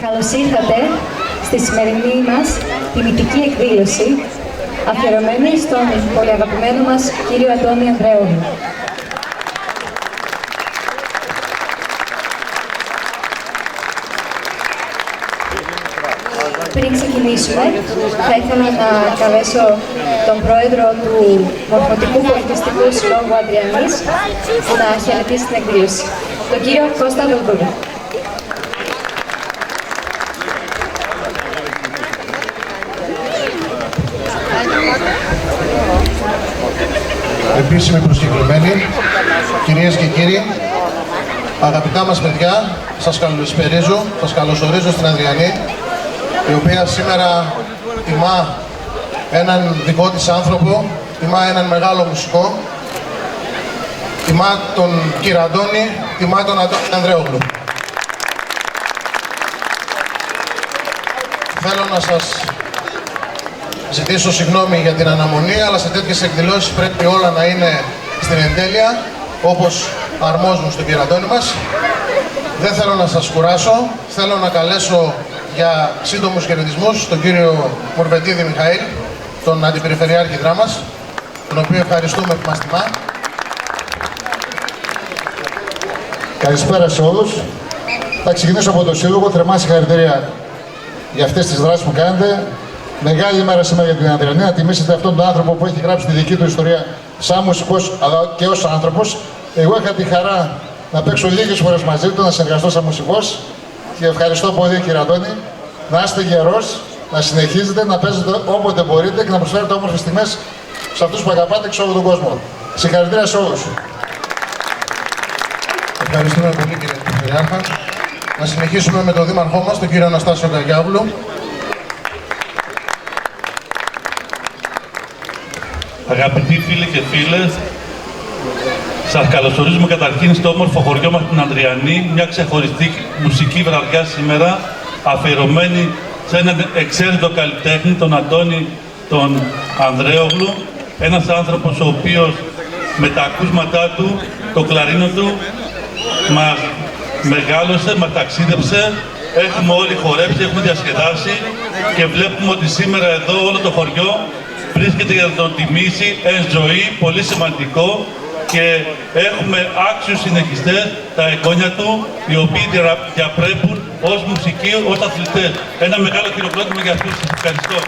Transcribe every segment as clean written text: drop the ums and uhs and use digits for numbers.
Καλώς ήρθατε στη σημερινή μας τιμητική εκδήλωση αφιερωμένη στον πολύ αγαπημένο μας κύριο Αντώνη Ανδρέογλου. Πριν ξεκινήσουμε, θα ήθελα να καλέσω τον πρόεδρο του Μορφωτικού Πολιτιστικού Συλλόγου Ανδριανής να χαιρετήσει την εκδήλωση, τον κύριο Κώστα Δολδούλη. Επίσημοι προσκεκλημένοι, κυρίες και κύριοι, αγαπητά μας παιδιά, σας καλησπερίζω, σας καλωσορίζω στην Ανδριανή, η οποία σήμερα τιμά έναν δικό της άνθρωπο, τιμά έναν μεγάλο μουσικό, τιμά τον κύριο Αντώνη, τιμά τον Αντώνη Ανδρέογλου. Θέλω να σας ζητήσω συγγνώμη για την αναμονή, αλλά σε τέτοιες εκδηλώσεις πρέπει όλα να είναι στην εντέλεια, όπως αρμόζουν στον κύριο Αντώνη μας. Δεν θέλω να σας κουράσω, θέλω να καλέσω για σύντομους χαιρετισμούς τον κύριο Μορβετίδη Μιχαήλ, τον Αντιπεριφερειάρχη Δράμας, τον οποίο ευχαριστούμε που μας τιμά. Καλησπέρα σε όλους. Θα ξεκινήσω από το Σύλλογο. Θερμά συγχαρητήρια για αυτές τις δράσεις που κάνετε. Μεγάλη ημέρα σήμερα για την Ανδριανή, να τιμήσετε αυτόν τον άνθρωπο που έχει γράψει τη δική του ιστορία σαν μουσικός αλλά και ως άνθρωπος. Εγώ είχα τη χαρά να παίξω λίγες φορές μαζί του, να συνεργαστώ σαν μουσικός και ευχαριστώ πολύ κύριε Αντώνη. Να είστε γερός, να συνεχίζετε, να παίζετε όποτε μπορείτε και να προσφέρετε όμορφες στιγμές σε αυτούς που αγαπάτε και σε όλο τον κόσμο. Συγχαρητήρια σε όλους. Ευχαριστούμε πολύ κύριε Περιφερειάρχα. Να συνεχίσουμε με τον δήμαρχό μας, τον κύριο Αναστάσιο Καγιάβλου. Αγαπητοί φίλοι και φίλες, σας καλωσορίζουμε καταρχήν στο όμορφο χωριό μας την Ανδριανή, μια ξεχωριστή μουσική βραδιά σήμερα, αφιερωμένη σε έναν εξαίρετο καλλιτέχνη, τον Αντώνη τον Ανδρέογλου, ένας άνθρωπος ο οποίος με τα ακούσματά του, το κλαρίνο του, μας μεγάλωσε, μας ταξίδεψε, έχουμε όλοι χορέψει, έχουμε διασκεδάσει και βλέπουμε ότι σήμερα εδώ όλο το χωριό βρίσκεται για να τον τιμήσει εν ζωή, πολύ σημαντικό, και έχουμε άξιους συνεχιστές, τα εγγόνια του, οι οποίοι διαπρέπουν ως μουσικοί, ως αθλητές. Ένα μεγάλο χειροκρότημα για αυτούς. Σας ευχαριστώ.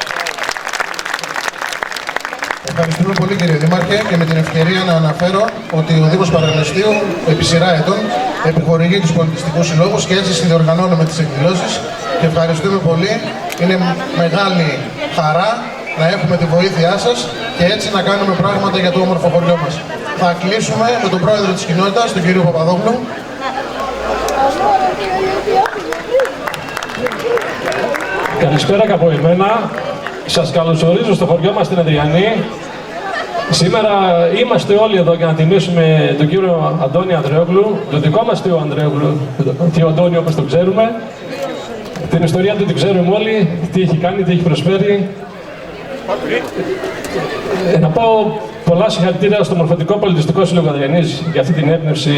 Ευχαριστούμε πολύ κύριε Δήμαρχε, και με την ευκαιρία να αναφέρω ότι ο Δήμος Παραλεστίου επί σειρά ετών επιχορηγεί τους πολιτιστικούς συλλόγους και έτσι συνδιοργανώνουμε τις εκδηλώσεις και ευχαριστούμε πολύ. Είναι μεγάλη χαρά να έχουμε τη βοήθειά σας και έτσι να κάνουμε πράγματα για το όμορφο χωριό μας. Θα κλείσουμε με τον πρόεδρο της κοινότητας, τον κύριο Παπαδόπουλο. Καλησπέρα και από εμένα. Σας καλωσορίζω στο χωριό μας στην Ανδριανή. Σήμερα είμαστε όλοι εδώ για να τιμήσουμε τον κύριο Αντώνη Ανδρέογλου, τον δικό μας Θείο Ανδρέογλου, Θείο Αντώνη όπως το ξέρουμε. Την ιστορία του την ξέρουμε όλοι, τι έχει κάνει, τι έχει προσφέρει. Να πω πολλά συγχαρητήρια στο Μορφωτικό Πολιτιστικό Σύλλογο Ανδριανής για αυτή την έμπνευση,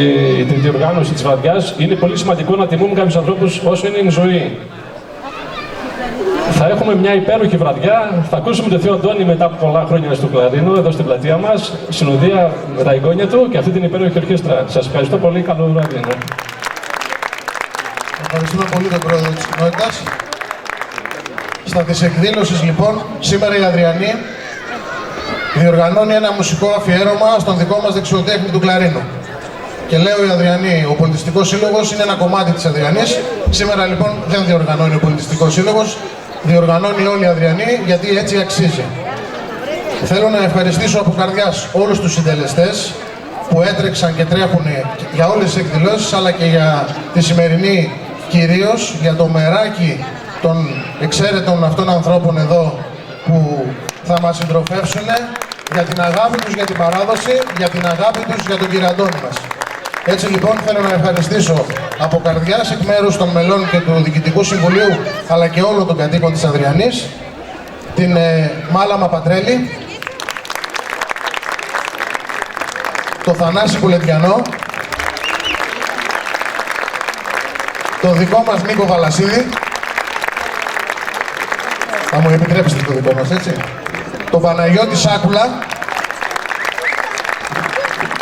την διοργάνωση της βραδιάς. Είναι πολύ σημαντικό να τιμούμε κάποιους ανθρώπους όσο είναι η ζωή. Θα έχουμε μια υπέροχη βραδιά. Θα ακούσουμε τον Θείο Αντώνη μετά από πολλά χρόνια στο κλαρίνο, εδώ στην πλατεία μας, συνοδεία με τα εγγόνια του και αυτή την υπέροχη ορχήστρα. Σας ευχαριστώ πολύ. Καλό βράδυ. Ευχαριστούμε πολύ τον πρόεδρο της κοινότητας. Στα της εκδήλωσης λοιπόν, σήμερα η Ανδριανή διοργανώνει ένα μουσικό αφιέρωμα στον δικό μας δεξιοτέχνη του κλαρίνου. Και λέω η Ανδριανή, ο Πολιτιστικός Σύλλογος είναι ένα κομμάτι της Ανδριανής. Σήμερα λοιπόν δεν διοργανώνει ο Πολιτιστικός Σύλλογος, διοργανώνει όλη η Ανδριανή, γιατί έτσι αξίζει. Θέλω να ευχαριστήσω από καρδιάς όλους τους συντελεστές που έτρεξαν και τρέχουν για όλες τις εκδηλώσεις, αλλά και για τη σημερινή κυρίως, για το μεράκι των εξαίρετων αυτών ανθρώπων εδώ που θα μας συντροφεύσουν, για την αγάπη τους για την παράδοση, για την αγάπη τους για τον κύριο Αντώνη μας. Έτσι λοιπόν θέλω να ευχαριστήσω από καρδιάς εκ μέρους των μελών και του Διοικητικού Συμβουλίου, αλλά και όλων των κατοίκων της Ανδριανής, την Μάλαμα Πατρέλη, το Θανάση Κουλετιανό, το δικό μας Νίκο Βαλασίδη, Θα μου επιτρέψετε το δικό μας, έτσι. Τον Παναγιώτη Σάκουλα.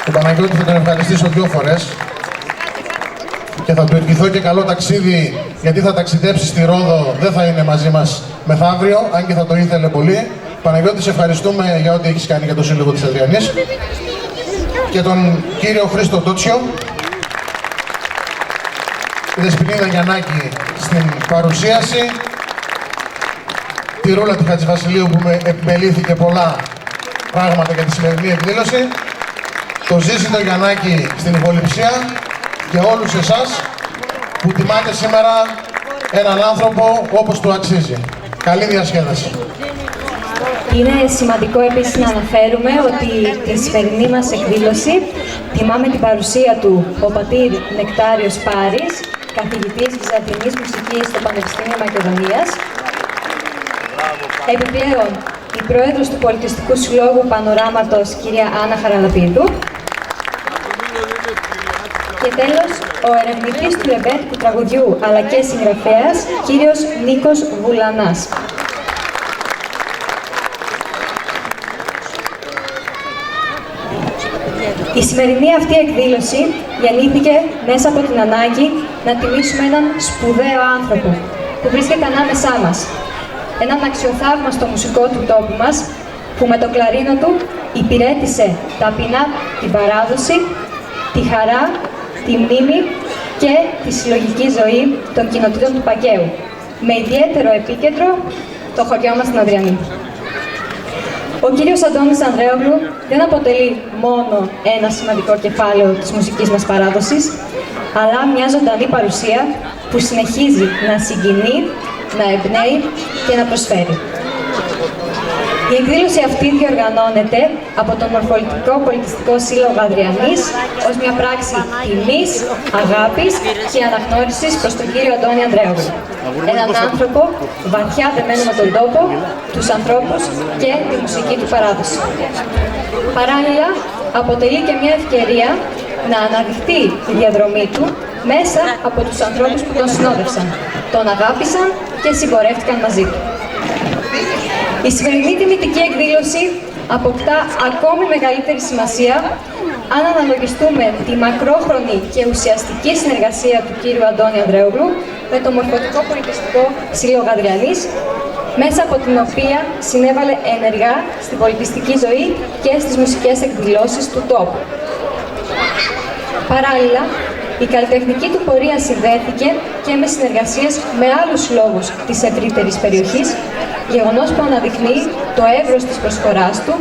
Τον Παναγιώτη θα τον ευχαριστήσω 2 φορές. Και θα του ευχηθώ και καλό ταξίδι, γιατί θα ταξιδέψει στη Ρόδο, δεν θα είναι μαζί μας μεθαύριο, αν και θα το ήθελε πολύ. Παναγιώτη, σε ευχαριστούμε για ό,τι έχεις κάνει για το Σύλλογο της Αδριανής. Και τον κύριο Χρήστο Τότσιο, τη Δεσποινίδα Γιαννάκη στην παρουσίαση, τη Ρούλα τη Χατζηβασιλείου που με επιμελήθηκε πολλά πράγματα για τη σημερινή εκδήλωση, το Ζήση το Γιαννάκη στην υποληψία και όλους εσάς που τιμάτε σήμερα έναν άνθρωπο όπως του αξίζει. Καλή διασκέδαση. Είναι σημαντικό επίσης να αναφέρουμε ότι τη σημερινή μας εκδήλωση τιμάμε την παρουσία του ο πατήρ Νεκτάριος Πάρης, καθηγητής Βυζαντινής Μουσικής στο Πανεπιστήμιο Μακεδονίας. Επιπλέον, η πρόεδρος του Πολιτιστικού Συλλόγου Πανοράματος, κυρία Άννα Χαραλαπίδου. Και τέλος, ο ερευνητής του ρεμπέτικου τραγουδιού αλλά και συγγραφέας, κύριος Νίκος Βουλανάς. Η σημερινή αυτή εκδήλωση γεννήθηκε μέσα από την ανάγκη να τιμήσουμε έναν σπουδαίο άνθρωπο που βρίσκεται ανάμεσά μας. Έναν αξιοθαύμαστο μουσικό του τόπου μας που με το κλαρίνο του υπηρέτησε ταπεινά την παράδοση, τη χαρά, τη μνήμη και τη συλλογική ζωή των κοινοτήτων του Παγκαίου, με ιδιαίτερο επίκεντρο το χωριό μας στην Αδριανή. Ο κύριος Αντώνης Ανδρέογλου δεν αποτελεί μόνο ένα σημαντικό κεφάλαιο της μουσικής μας παράδοσης, αλλά μια ζωντανή παρουσία που συνεχίζει να συγκινεί, να εμπνέει και να προσφέρει. Η εκδήλωση αυτή διοργανώνεται από τον Μορφωλιτικό Πολιτιστικό Σύλλογο Αδριανής ως μια πράξη τιμής, αγάπης και αναγνώρισης προς τον κύριο Αντώνη Ανδρέογλου. Έναν άνθρωπο βαθιά δεμένο με τον τόπο, τους ανθρώπους και τη μουσική του παράδοση. Παράλληλα, αποτελεί και μια ευκαιρία να αναδειχθεί η διαδρομή του μέσα από τους ανθρώπους που τον συνόδευσαν, τον αγάπησαν και συμπορεύτηκαν μαζί του. Η σημερινή τιμητική εκδήλωση αποκτά ακόμη μεγαλύτερη σημασία αν αναλογιστούμε τη μακρόχρονη και ουσιαστική συνεργασία του κύριου Αντώνη Ανδρέογλου με το Μορφωτικό Πολιτιστικό Σύλλογο Αδριανής, μέσα από την οποία συνέβαλε ενεργά στην πολιτιστική ζωή και στις μουσικές εκδηλώσεις του τόπου. Παράλληλα, η καλλιτεχνική του πορεία συνδέθηκε και με συνεργασίες με άλλους συλλόγους της ευρύτερης περιοχής, γεγονός που αναδεικνύει το εύρος της προσφοράς του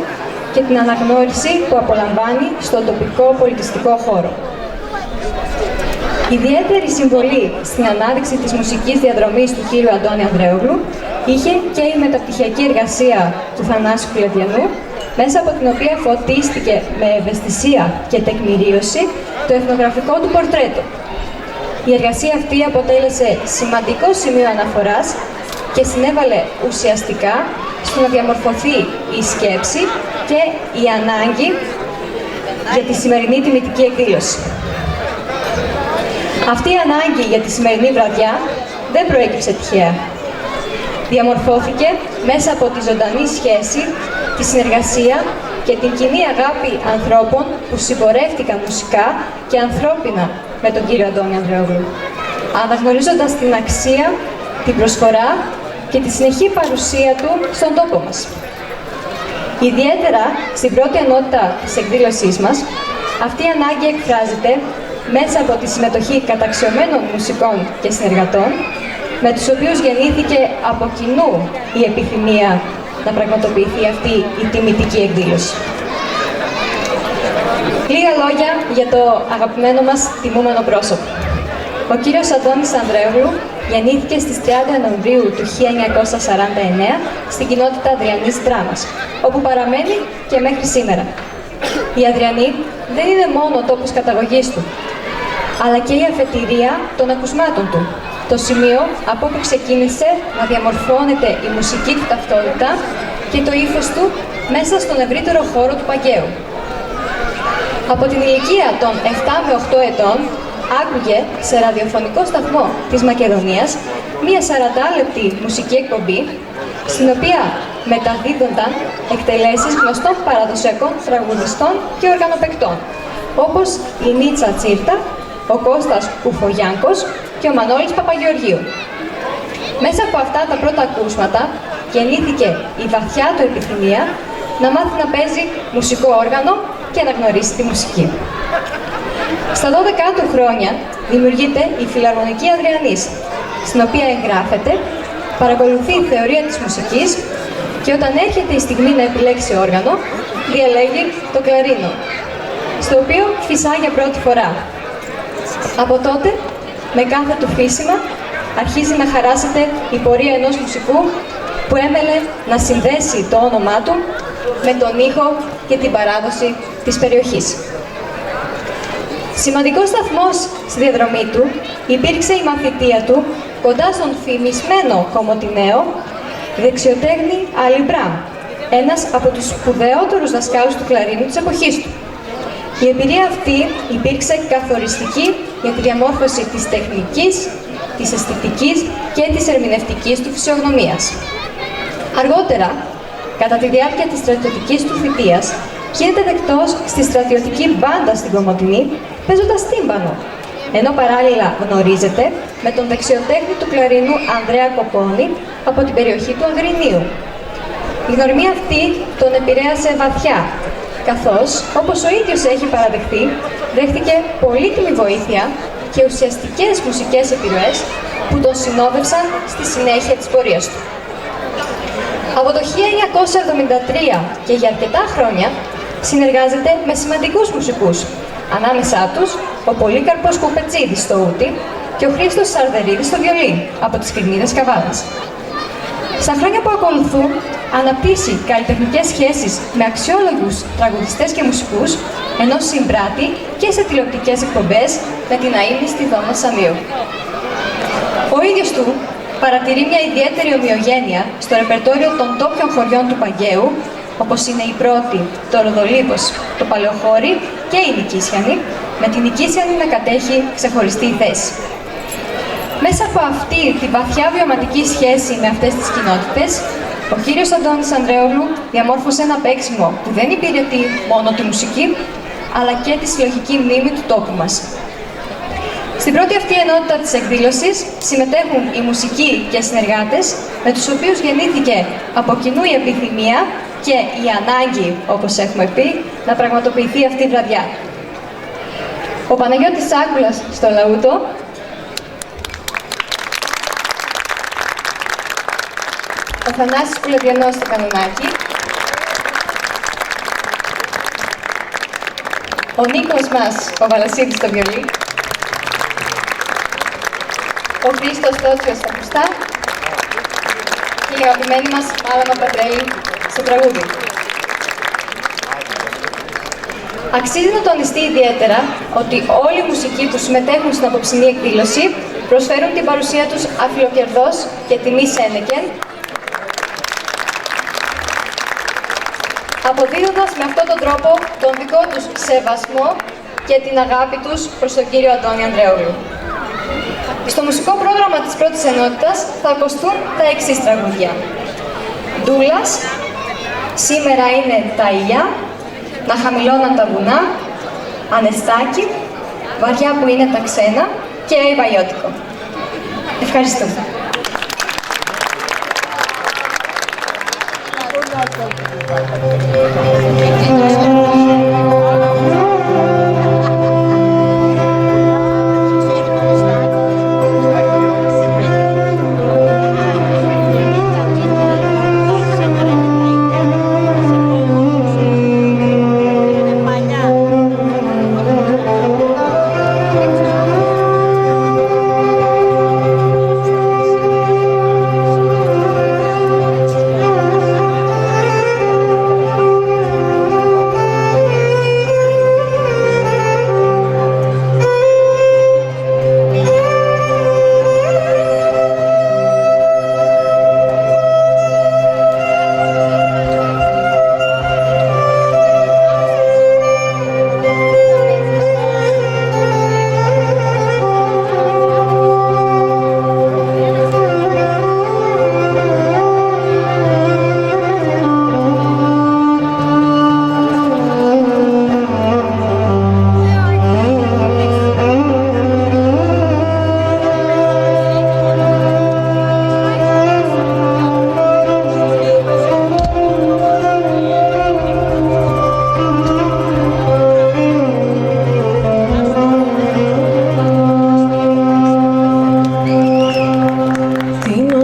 και την αναγνώριση που απολαμβάνει στον τοπικό πολιτιστικό χώρο. Ιδιαίτερη συμβολή στην ανάδειξη της μουσικής διαδρομής του κύριου Αντώνη Ανδρέογλου είχε και η μεταπτυχιακή εργασία του Θανάση Κουλεδιανού, μέσα από την οποία φωτίστηκε με ευαισθησία και τεκμηρίωση το εθνογραφικό του πορτρέτο. Η εργασία αυτή αποτέλεσε σημαντικό σημείο αναφοράς και συνέβαλε ουσιαστικά στο να διαμορφωθεί η σκέψη και η ανάγκη για τη σημερινή τιμητική εκδήλωση. Αυτή η ανάγκη για τη σημερινή βραδιά δεν προέκυψε τυχαία. Διαμορφώθηκε μέσα από τη ζωντανή σχέση, τη συνεργασία και την κοινή αγάπη ανθρώπων που συμπορεύτηκαν μουσικά και ανθρώπινα με τον κύριο Αντώνη Ανδρέογλου, αναγνωρίζοντας την αξία, την προσφορά και τη συνεχή παρουσία του στον τόπο μας. Ιδιαίτερα στην πρώτη ενότητα της εκδήλωσής μας, αυτή η ανάγκη εκφράζεται μέσα από τη συμμετοχή καταξιωμένων μουσικών και συνεργατών, με τους οποίους γεννήθηκε από κοινού η επιθυμία να πραγματοποιηθεί αυτή η τιμητική εκδήλωση. Λίγα λόγια για το αγαπημένο μας τιμούμενο πρόσωπο. Ο κύριος Αντώνης Ανδρέογλου γεννήθηκε στις 30 Νοεμβρίου του 1949 στην κοινότητα Αδριανής Δράμας, όπου παραμένει και μέχρι σήμερα. Η Αδριανή δεν είναι μόνο ο τόπος καταγωγής του, αλλά και η αφετηρία των ακουσμάτων του. Το σημείο από όπου ξεκίνησε να διαμορφώνεται η μουσική του ταυτότητα και το ύφος του μέσα στον ευρύτερο χώρο του Παγκαίου. Από την ηλικία των 7 με 8 ετών άκουγε σε ραδιοφωνικό σταθμό της Μακεδονίας μία 40 λεπτή μουσική εκπομπή, στην οποία μεταδίδονταν εκτελέσεις γνωστών παραδοσιακών τραγουδιστών και οργανοπαικτών, όπως η Νίτσα Τσίρτα, ο Κώστας Κουφογιάνκος και ο Μανώλης Παπαγεωργίου. Μέσα από αυτά τα πρώτα ακούσματα γεννήθηκε η βαθιά του επιθυμία να μάθει να παίζει μουσικό όργανο και να γνωρίσει τη μουσική. Στα 12 του χρόνια δημιουργείται η Φιλαρμονική Αδριανής, στην οποία εγγράφεται, παρακολουθεί η θεωρία της μουσικής και όταν έρχεται η στιγμή να επιλέξει όργανο, διαλέγει το κλαρίνο, στο οποίο φυσά για πρώτη φορά. Από τότε, με κάθε του φύσιμα, αρχίζει να χαράσεται η πορεία ενός μουσικού που έμελε να συνδέσει το όνομά του με τον ήχο και την παράδοση της περιοχής. Σημαντικός σταθμός στη διαδρομή του υπήρξε η μαθητεία του κοντά στον φημισμένο Κομοτηναίο δεξιοτέχνη Άλλη Μπραμ, ένας από τους σπουδαιότερους δασκάλους του κλαρίνου της εποχής του. Η εμπειρία αυτή υπήρξε καθοριστική για τη διαμόρφωση της τεχνικής, της αισθητικής και της ερμηνευτικής του φυσιογνωμίας. Αργότερα, κατά τη διάρκεια της στρατιωτικής του θητείας, γίνεται δεκτός στη στρατιωτική μπάντα στην Κομοτηνή, παίζοντας τύμπανο, ενώ παράλληλα γνωρίζεται με τον δεξιοτέχνη του κλαρίνου Ανδρέα Κοπώνη από την περιοχή του Αγρινίου. Η γνωριμία αυτή τον επηρέασε βαθιά, καθώς, όπως ο ίδιος έχει παραδεχθεί, δέχτηκε πολύτιμη βοήθεια και ουσιαστικές μουσικές επιρροές που τον συνόδευσαν στη συνέχεια της πορείας του. Από το 1973 και για αρκετά χρόνια συνεργάζεται με σημαντικούς μουσικούς, ανάμεσά τους ο Πολύκαρπος Κουπετσίδης στο ούτι και ο Χρήστος Σαρδερίδης στο βιολί από τις Κρινίδες Καβάδας. Στα χρόνια που ακολουθούν, αναπτύσσει καλλιτεχνικές σχέσεις με αξιόλογους τραγουδιστές και μουσικούς, ενώ συμπράττει και σε τηλεοπτικές εκπομπές με την αείμνηστη Δόνα Σαμίου. Ο ίδιος του παρατηρεί μια ιδιαίτερη ομοιογένεια στο ρεπερτόριο των τόπιων χωριών του Παγκαίου, όπως είναι η πρώτη, το Ροδολίβος, το Παλαιοχώρι και η Νικήσιανη, με την Νικήσιανη να κατέχει ξεχωριστή θέση. Μέσα από αυτή τη βαθιά βιωματική σχέση με αυτές τις κοινότητες, ο κύριος Αντώνης Ανδρέογλου διαμόρφωσε ένα παίξιμο που δεν υπηρετεί μόνο τη μουσική, αλλά και τη συλλογική μνήμη του τόπου μας. Στην πρώτη αυτή ενότητα της εκδήλωσης συμμετέχουν οι μουσικοί και συνεργάτες, με τους οποίους γεννήθηκε από κοινού η επιθυμία και η ανάγκη, όπως έχουμε πει, να πραγματοποιηθεί αυτή η βραδιά. Ο Παναγιώτης Σάκουλας στο λαούτο, ο Θανάσης Κουλεδιανός στο κανονάκι, ο Νίκος μας, ο Βαλασίδης στο βιολί, ο Χρήστος Τότσιος στα ακουστά και η αγαπημένη μας Μάλαμα Πατρέλη στο τραγούδι. Αξίζει να τονιστεί ιδιαίτερα ότι όλοι οι μουσικοί που συμμετέχουν στην απόψινή εκδήλωση προσφέρουν την παρουσία τους αφιλοκερδώς και τιμή σένεκεν, αποδίδοντας με αυτόν τον τρόπο τον δικό τους σεβασμό και την αγάπη τους προς τον κύριο Αντώνη Ανδρέογλου. Στο μουσικό πρόγραμμα της πρώτης ενότητας θα ακουστούν τα εξής τραγούδια. Ντούλας, Σήμερα είναι τα ηλιά, Να χαμηλώναν τα βουνά, Ανεστάκι, Βαριά που είναι τα ξένα και Ιβαϊώτικο. Ευχαριστώ.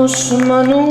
Osman'u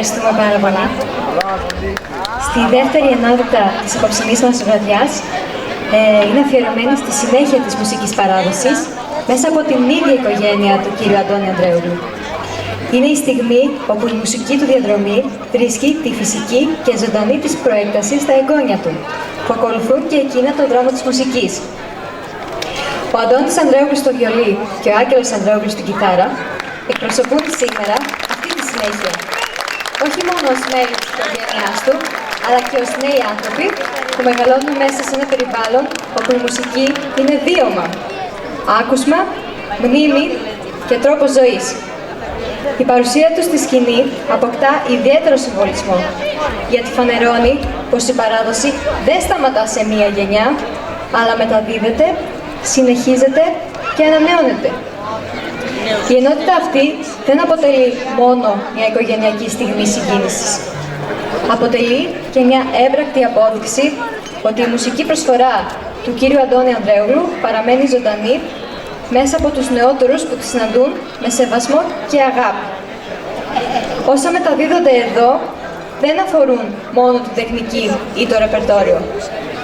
ευχαριστούμε πάρα πολύ. Στη δεύτερη ενότητα της απόψινής μας βραδιάς είναι αφιερωμένη στη συνέχεια της μουσικής παράδοσης μέσα από την ίδια οικογένεια του κύριου Αντώνη Ανδρέογλου. Είναι η στιγμή όπου η μουσική του διαδρομή βρίσκει τη φυσική και ζωντανή της προέκταση στα εγγόνια του, που ακολουθούν και εκείνα τον δρόμο της μουσικής. Ο Αντώνης Ανδρέογλου στο βιολί και ο Άγγελος Ανδρέογλου στην κιθάρα εκπροσωπούν σήμερα αυτή τη συνέχεια. Όχι μόνο ως μέλη της οικογένειάς του, αλλά και ως νέοι άνθρωποι που μεγαλώνουν μέσα σε ένα περιβάλλον όπου η μουσική είναι βίωμα, άκουσμα, μνήμη και τρόπος ζωής. Η παρουσία του στη σκηνή αποκτά ιδιαίτερο συμβολισμό, γιατί φανερώνει πως η παράδοση δεν σταματά σε μία γενιά, αλλά μεταδίδεται, συνεχίζεται και ανανεώνεται. Η ενότητα αυτή δεν αποτελεί μόνο μια οικογενειακή στιγμή συγκίνησης. Αποτελεί και μια έμπρακτη απόδειξη ότι η μουσική προσφορά του κύριου Αντώνη Ανδρέογλου παραμένει ζωντανή μέσα από τους νεότερους που τη συναντούν με σεβασμό και αγάπη. Όσα μεταδίδονται εδώ δεν αφορούν μόνο την τεχνική ή το ρεπερτόριο,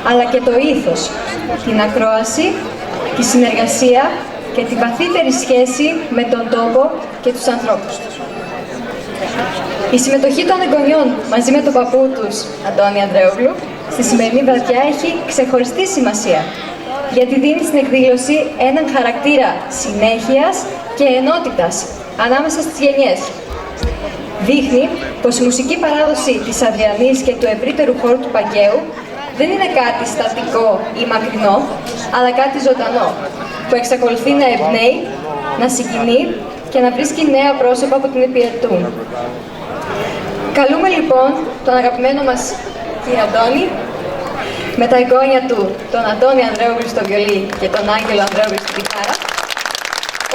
αλλά και το ήθος, την ακρόαση, τη συνεργασία και την βαθύτερη σχέση με τον τόπο και τους ανθρώπους τους. Η συμμετοχή των εγγονιών μαζί με τον παππού τους, Αντώνη Ανδρέογλου, στη σημερινή βραδιά έχει ξεχωριστή σημασία, γιατί δίνει στην εκδήλωση έναν χαρακτήρα συνέχειας και ενότητας ανάμεσα στις γενιές. Δείχνει πως η μουσική παράδοση της Αδριανής και του ευρύτερου χώρου του Παγκαίου δεν είναι κάτι στατικό ή μακρινό, αλλά κάτι ζωντανό, που εξακολουθεί να εμπνέει, να συγκινεί και να βρίσκει νέα πρόσωπα που την υπηρετούν. Καλούμε λοιπόν τον αγαπημένο μας κύριο Αντώνη, με τα εγγόνια του, τον Αντώνη Ανδρέογλου στο βιολί και τον Άγγελο Ανδρέογλου στην κιθάρα,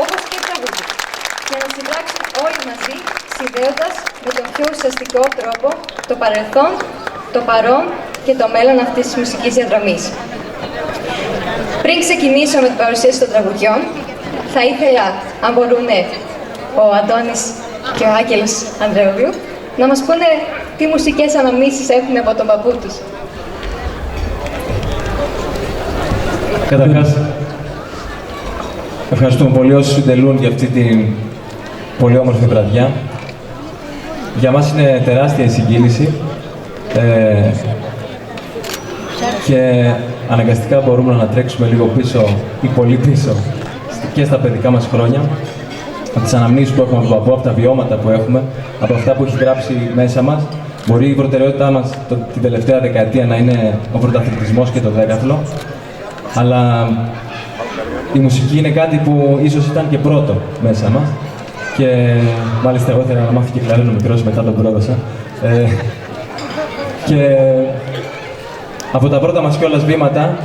όπως και τραγούδι, για να συμπράξουν όλοι μαζί, συνδέοντας με τον πιο ουσιαστικό τρόπο το παρελθόν, το παρόν και το μέλλον αυτής της μουσικής διαδρομής. Πριν ξεκινήσω με την παρουσίαση των τραγουδιών, θα ήθελα, αν μπορούν, ο Αντώνης και ο Άγγελος Ανδρέογλου να μας πούνε τι μουσικές αναμνήσεις έχουν από τον παππού τους. Καταρχάς, ευχαριστούμε πολύ όσους συντελούν για αυτή την πολύ όμορφη βραδιά. Για μας είναι τεράστια η συγκίνηση και αναγκαστικά μπορούμε να τρέξουμε λίγο πίσω ή πολύ πίσω και στα παιδικά μας χρόνια, από τις αναμνήσεις που έχουμε από τον παππού, από τα βιώματα που έχουμε, από αυτά που έχει γράψει μέσα μας. Μπορεί η προτεραιότητά μας την τελευταία δεκαετία να είναι ο πρωταθλητισμός και το δέκαθλο, αλλά η μουσική είναι κάτι που ίσως ήταν και πρώτο μέσα μας και μάλιστα εγώ ήθελα να μάθω και κλαρίνο μικρός, μετά τον πρόδωσα. Και από τα πρώτα μας κιόλας βήματα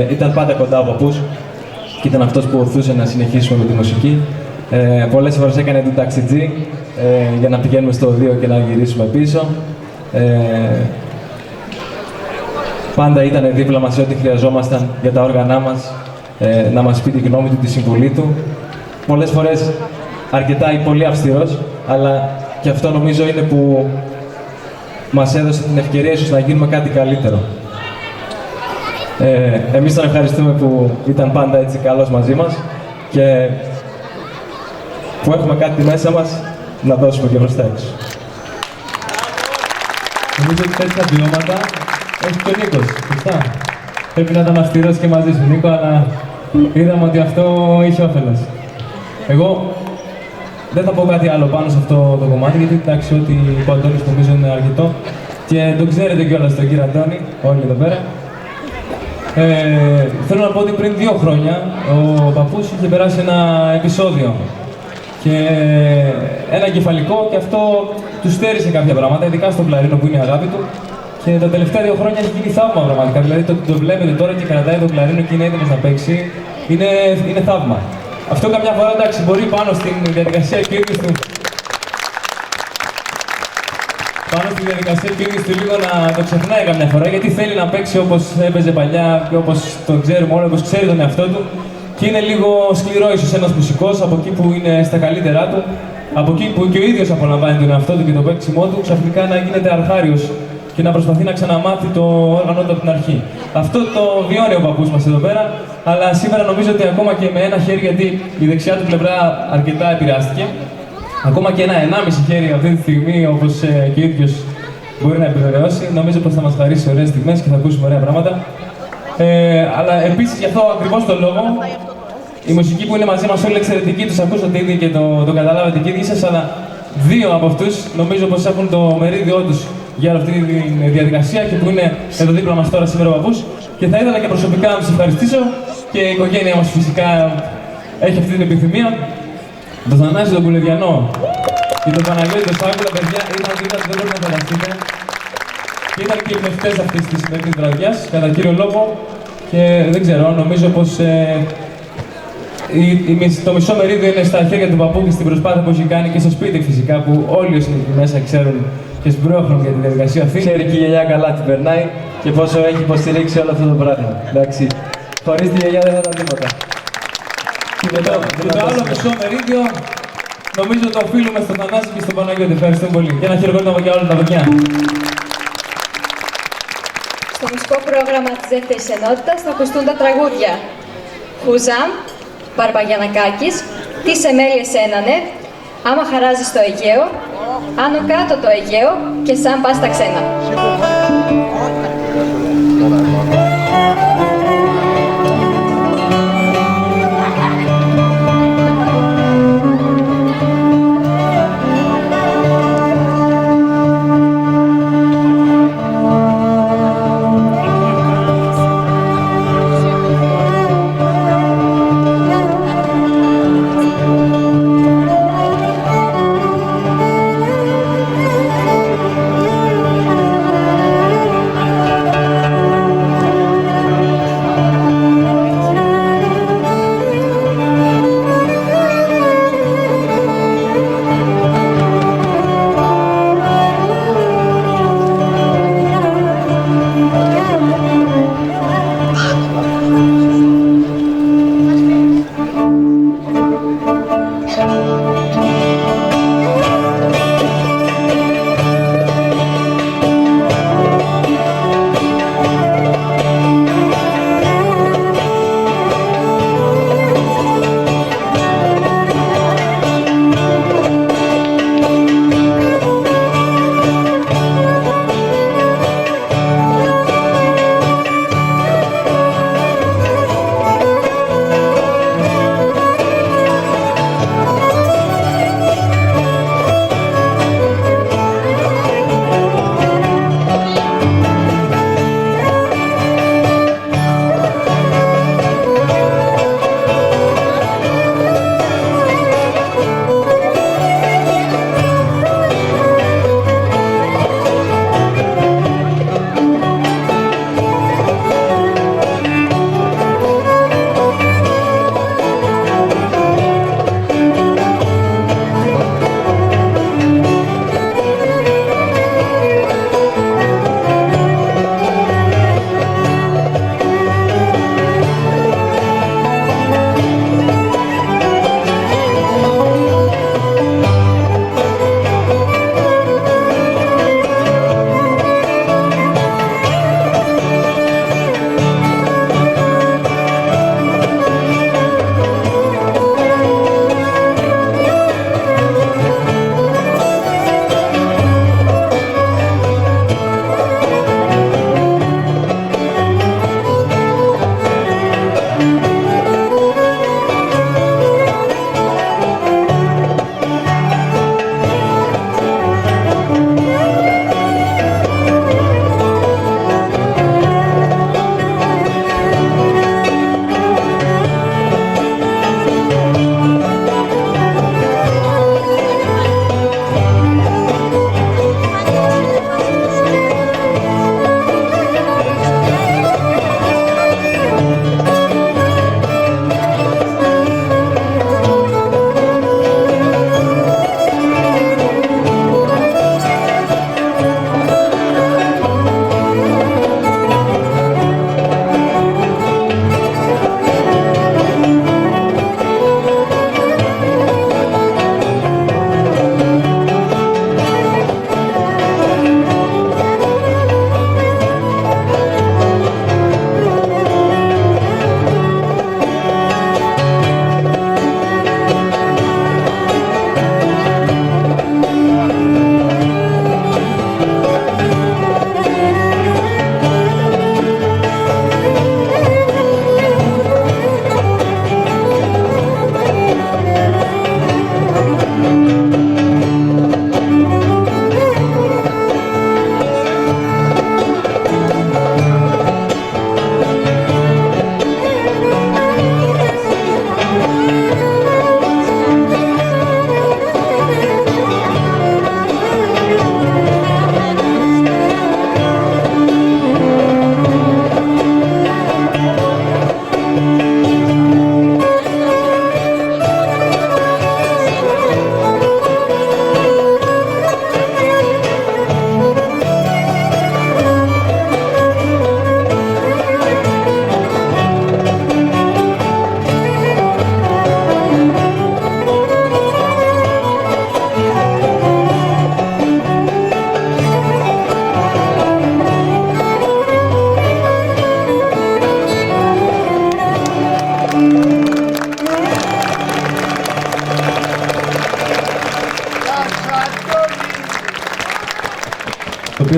ήταν πάντα κοντά ο παππούς και ήταν αυτός που οθούσε να συνεχίσουμε με τη μουσική. Πολλές φορές έκανε του ταξιτζή για να πηγαίνουμε στο οδείο και να γυρίσουμε πίσω. Πάντα ήταν δίπλα μας σε ό,τι χρειαζόμασταν για τα όργανά μας, να μας πει τη γνώμη του, τη συμβουλή του. Πολλές φορές αρκετά ή πολύ αυστηρός, αλλά και αυτό νομίζω είναι που μας έδωσε την ευκαιρία ίσως να γίνουμε κάτι καλύτερο. Εμείς τον ευχαριστούμε που ήταν πάντα έτσι καλός μαζί μας και που έχουμε κάτι μέσα μας να δώσουμε και μπροστά έξω. Νομίζω ότι τέτοια βιώματα έχει και ο Νίκος, σωστά. Πρέπει να ήταν αυστηρός και μαζί σου, Νίκο, αλλά είδαμε ότι αυτό είχε όφελος. Εγώ δεν θα πω κάτι άλλο πάνω σε αυτό το κομμάτι, γιατί εντάξει, ό,τι είπε ο Αντώνης νομίζω είναι αρκετό και το ξέρετε κιόλας τον κύριο Αντώνη, όλοι εδώ πέρα. Θέλω να πω ότι πριν 2 χρόνια ο παππούς είχε περάσει ένα επεισόδιο και ένα κεφαλικό και αυτό του στέρισε κάποια πράγματα, ειδικά στον κλαρίνο που είναι η αγάπη του. Και τα τελευταία 2 χρόνια έχει γίνει θαύμα πραγματικά. Δηλαδή το βλέπετε τώρα και κρατάει το κλαρίνο και είναι έτοιμος να παίξει. Είναι θαύμα. Αυτό καμιά φορά εντάξει μπορεί πάνω στην διαδικασία εκκλήρωσης του. Πάνω στη διαδικασία εκκλήρωσης του λίγο να το ξεχνάει καμιά φορά, γιατί θέλει να παίξει όπως έπαιζε παλιά και όπως το ξέρουμε όλοι, όπως ξέρει τον εαυτό του. Και είναι λίγο σκληρό ίσως ένας μουσικός από εκεί που είναι στα καλύτερά του από εκεί που και ο ίδιος απολαμβάνει τον εαυτό του και το παίξιμό του, ξαφνικά να γίνεται αρχάριος και να προσπαθεί να ξαναμάθει το όργανο του από την αρχή. Αυτό το βιώνει ο παππούς μας εδώ πέρα, αλλά σήμερα νομίζω ότι ακόμα και με ένα χέρι, γιατί η δεξιά του πλευρά αρκετά επηρεάστηκε, ακόμα και ένα 1,5 χέρι αυτή τη στιγμή, όπως και ο ίδιος μπορεί να επιβεβαιώσει, νομίζω πως θα μας χαρίσει ωραίες στιγμές και θα ακούσουμε ωραία πράγματα. Αλλά επίσης γι' αυτό ακριβώς το λόγο, η μουσική που είναι μαζί μας όλοι εξαιρετική, τους ακούσατε ήδη και το καταλάβατε και ήδη σας, αλλά δύο από αυτούς νομίζω πως έχουν το μερίδιό τους για αυτή τη διαδικασία και που είναι εδώ δίπλα μας τώρα σήμερα ο παππούς. Και θα ήθελα και προσωπικά να τους ευχαριστήσω και η οικογένεια μας φυσικά έχει αυτή την επιθυμία. Τον Θανάση τον Κουλεδιανό και τον Παναγιώτη τον Σάκουλα, παιδιά, ήταν δίπλα, δεν μπορείτε να φανταστείτε. Και ήταν και οι πνευστές αυτής της σημερινής βραδιάς, κατά κύριο λόγο. Και δεν ξέρω, νομίζω πως το μισό μερίδιο είναι στα χέρια του παππού και στην προσπάθεια που έχει κάνει και στο σπίτι φυσικά, που όλοι όσοι είναι εκεί μέσα ξέρουν και σμπρώχνουν για τη διαδικασία αυτή. Ξέρει και η γιαγιά καλά τι περνάει και πόσο έχει υποστηρίξει όλο αυτό το πράγμα. Εντάξει, χωρίς τη γιαγιά δεν θα ήταν τίποτα. Και το άλλο μισό μερίδιο νομίζω το οφείλουμε στον Θανάση και στον Παναγιώτη. Ευχαριστούμε πολύ. Και ένα χειροκρότημα για όλα τα παιδιά. Στο μουσικό πρόγραμμα της δεύτερης ενότητας θα ακουστούν τα τραγούδια Χουζάμ, Μπαρμπαγιανακάκης, Τι εμέλειες ένανε, Άμα χαράζεις το Αιγαίο, Άνω κάτω το Αιγαίο και Σαν πας τα ξένα.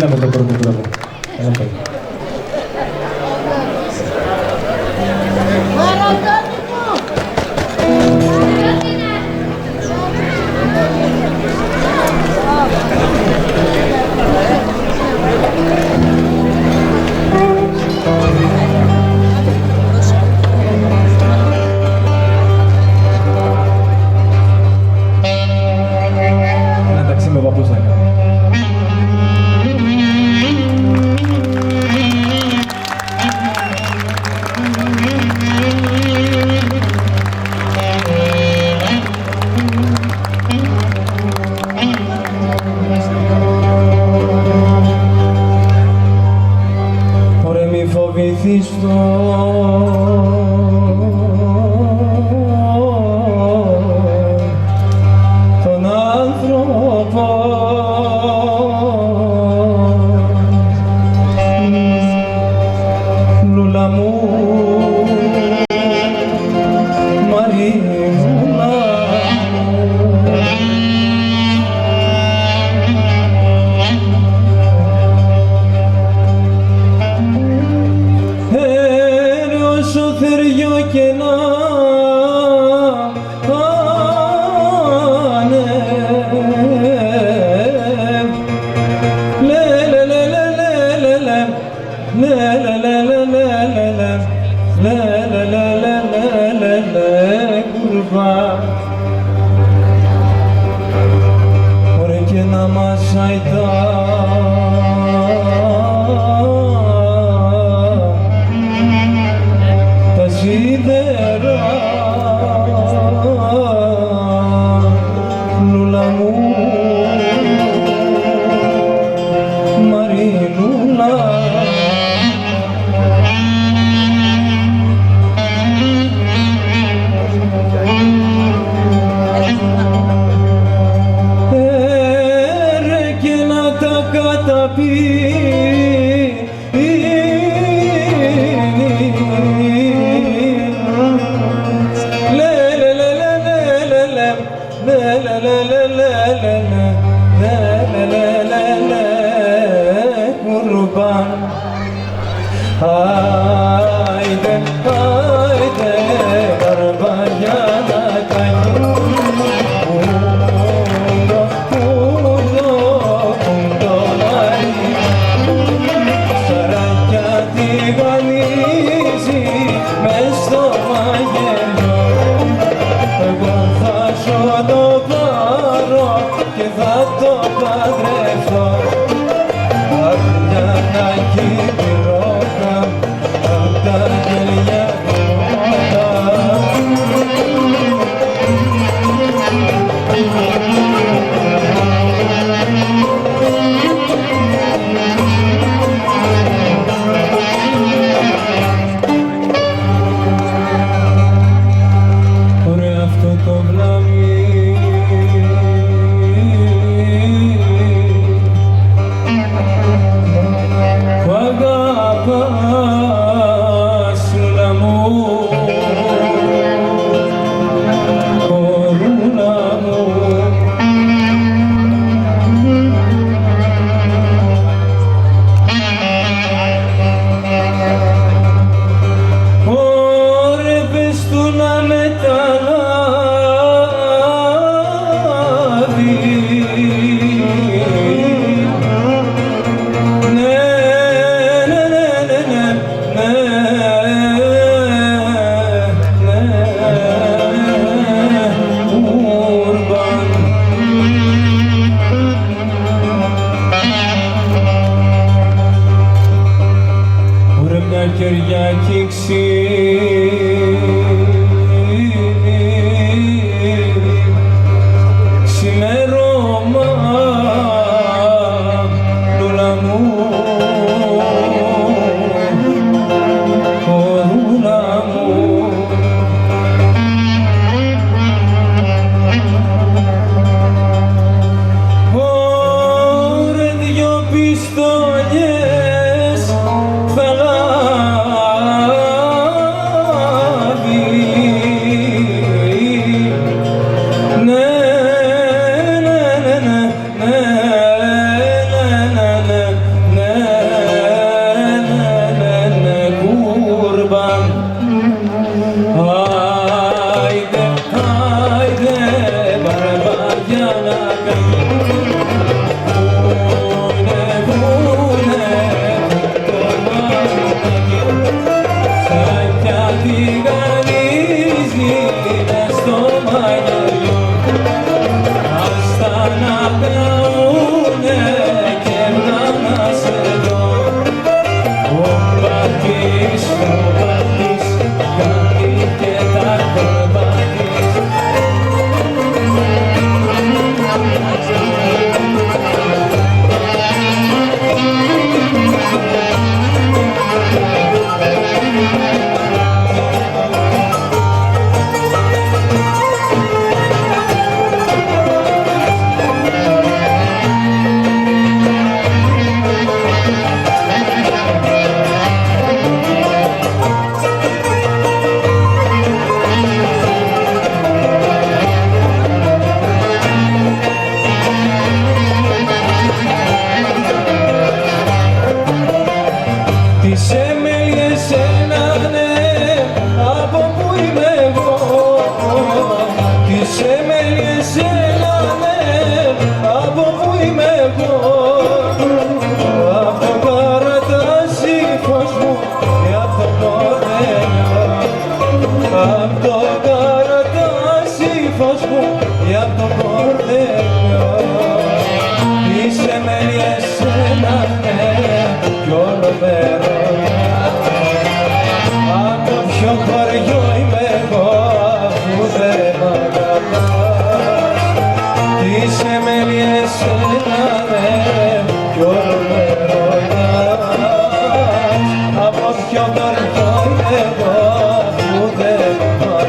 Στείλαμε τον πρώτο τρόπο. Καλά πάει. Ένα ταξί με παππούς θα κάνω. Ωραία, μη φοβηθείς τον άνθρωπο, λούλα μου, Μαρίνουλα όσο θεριό και να κουρβά ωραία και να μασάει τα σίδερα λούλα μου Μαρίνουλα και να τα καταπίνει κουρμπάν άιντε, άιντε καρβαγιά να κάνει σαράκια τη γανίζει μες στο μαγελιό εγώ θα σου το πάρω και θα το παντρευτώ απ' να κύπη ρόκα απ' τα γελιά ωραία αυτό το βλάμι που αγαπάς λούλα μου λούλα μου ωραία πες του να μεταλάβει μια Κυριακή ξημέρωμα λούλα μου λούλα μου ωραία δυο πιστόλιες θα λάβει χωριό είμαι εγώ αφού δεν μ' αγαπάς. Είσαι μέλη εσένα ναι κι όλο με ρωτάς. Από ποιο χωριό είμαι εγώ αφού δεν μ' αγαπάς.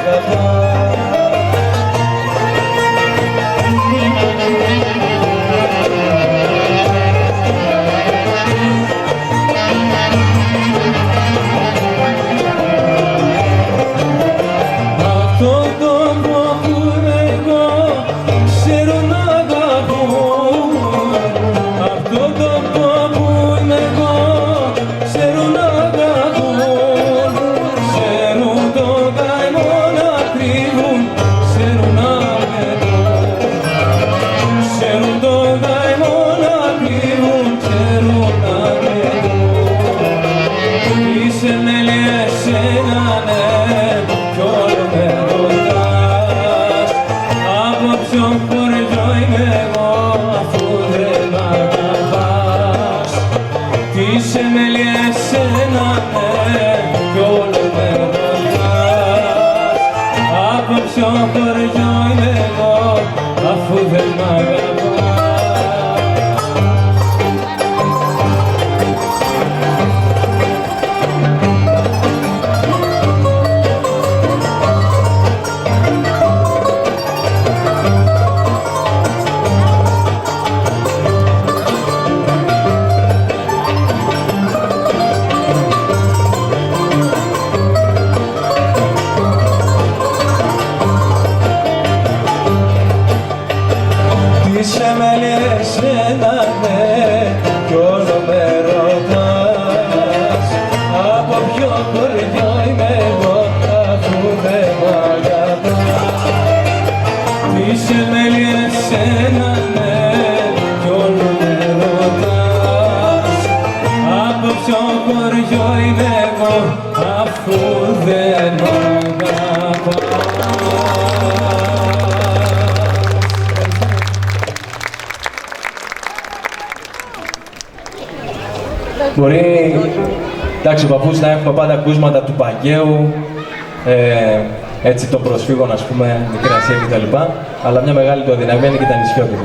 Μπορεί, εντάξει, ο παππούς να έχουμε πάντα ακούσματα του Παγκαίου, έτσι των προσφύγων, ας πούμε, Μικρασία κτλ. Αλλά μια μεγάλη του αδυναμία είναι και τα νησιώτικα.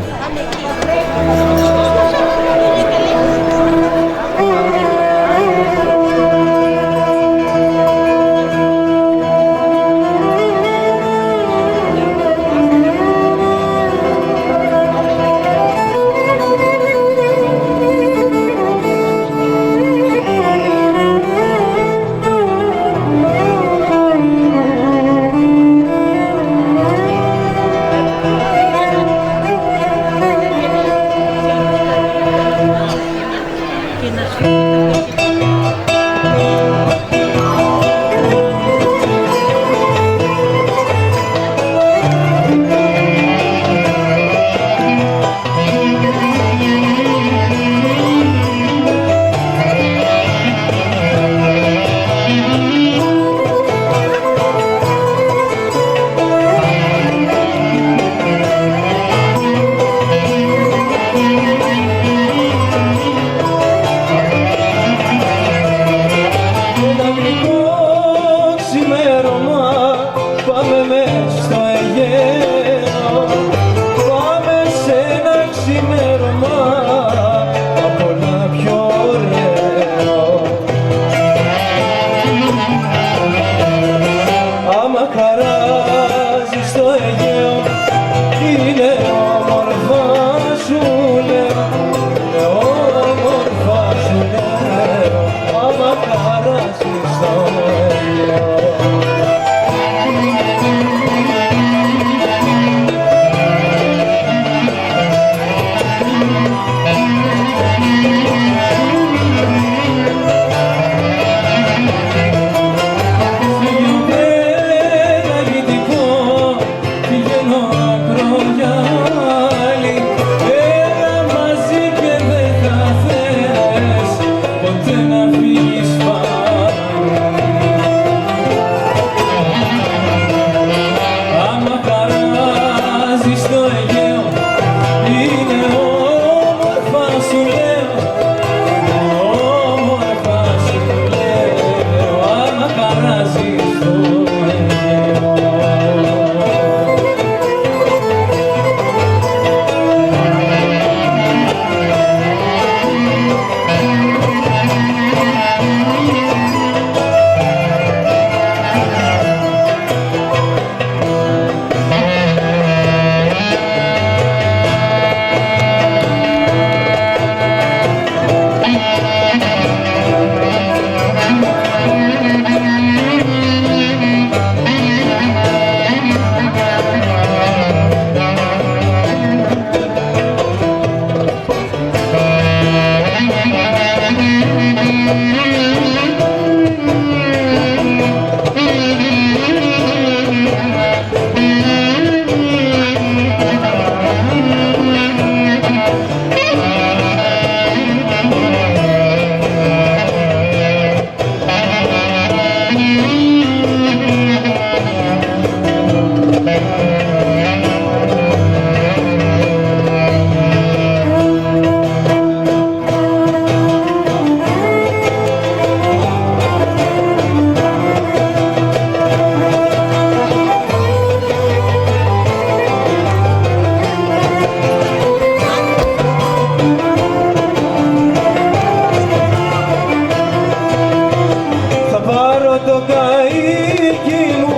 καίκι μου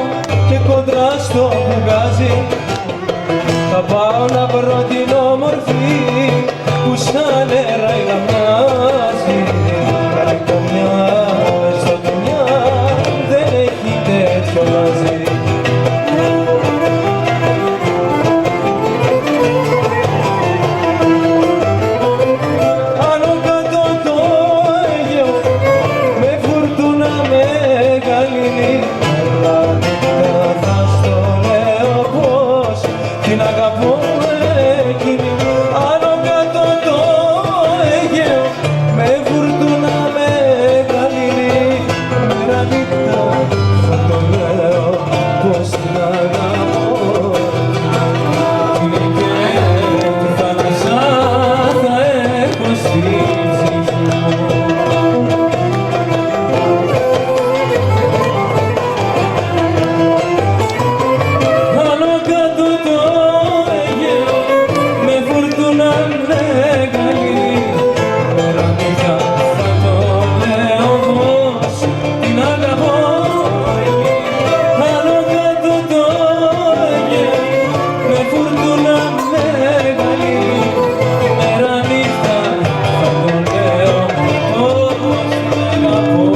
και κοντρά στο μπουγάζι θα πάω να βρω την όμορφη που σαν νερά να μοιάζει. Κάνει καμιά μες στο δουλειά δεν έχει τέτοιο μαζί. Άνω κάτω το Αιγαίο με φουρτούνα μεγαλύνει, αλλά θα στο λέω πως την αγαπώ εκείνη. Άνω κάτω το Αιγαίο με φουρτούνα μεγαλύνει, μέρα νύχτα θα το λέω πως την αγαπώ. Είναι και τη θάλασσα θα έχω στη ψυχή μου. Άνω κάτω το Αιγαίο με φουρτούνα μεγαλύνει, μέρα νύχτα θα το λέω πως την αγαπώ. Άνω κάτω το Αιγαίο με φουρτούνα μεγαλύνει, μέρα νύχτα θα το λέω πως την αγαπώ.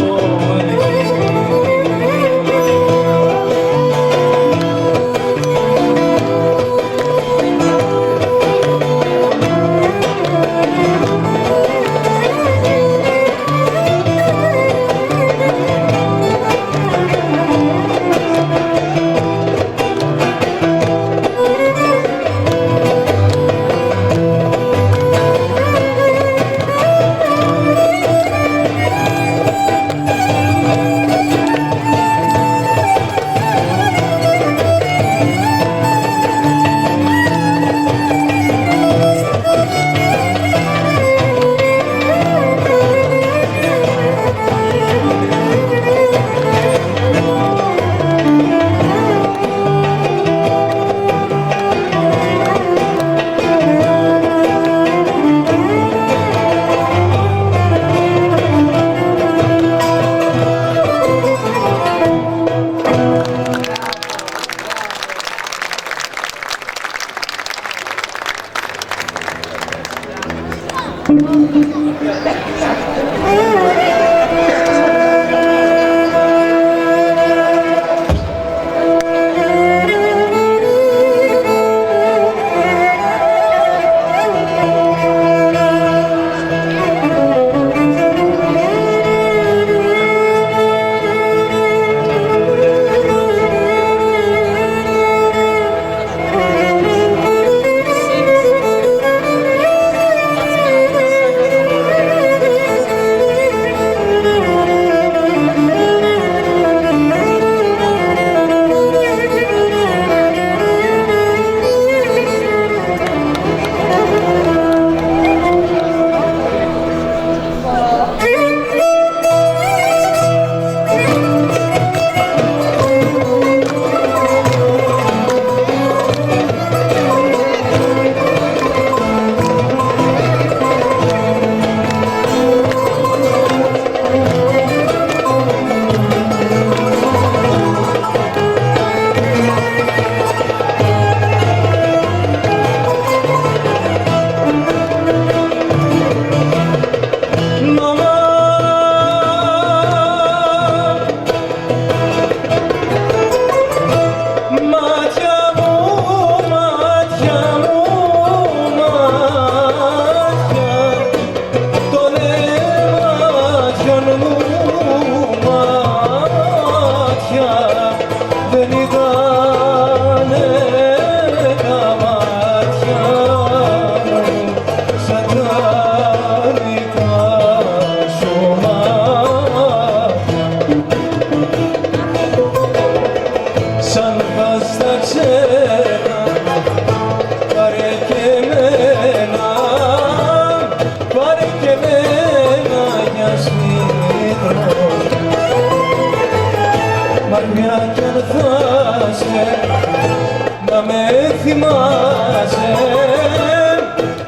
να με θυμάσαι,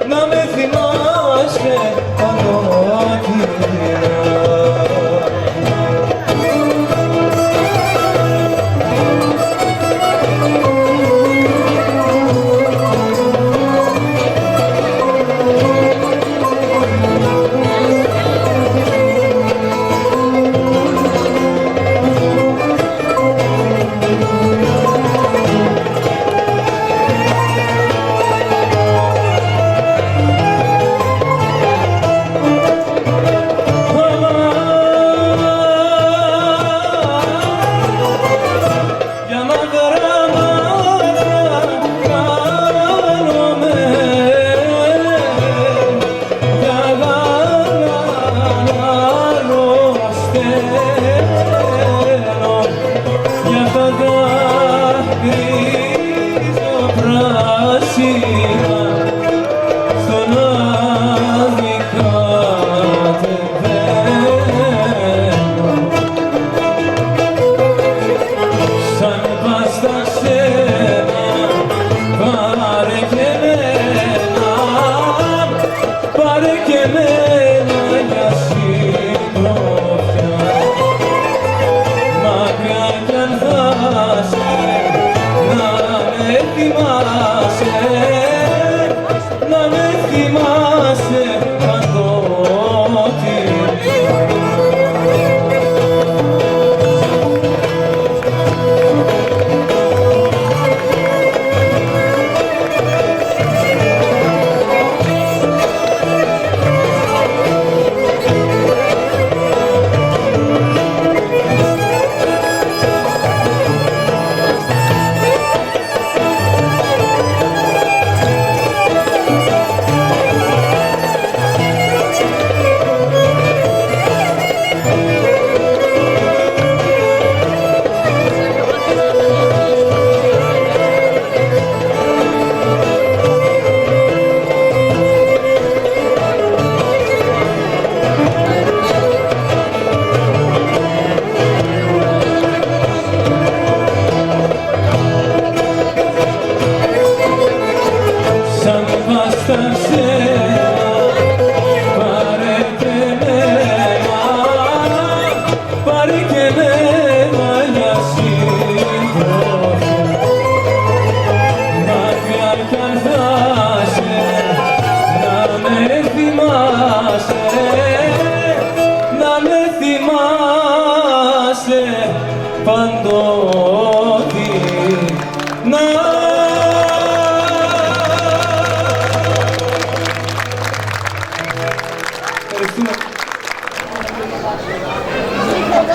να με θυμάσαι παντοτινά.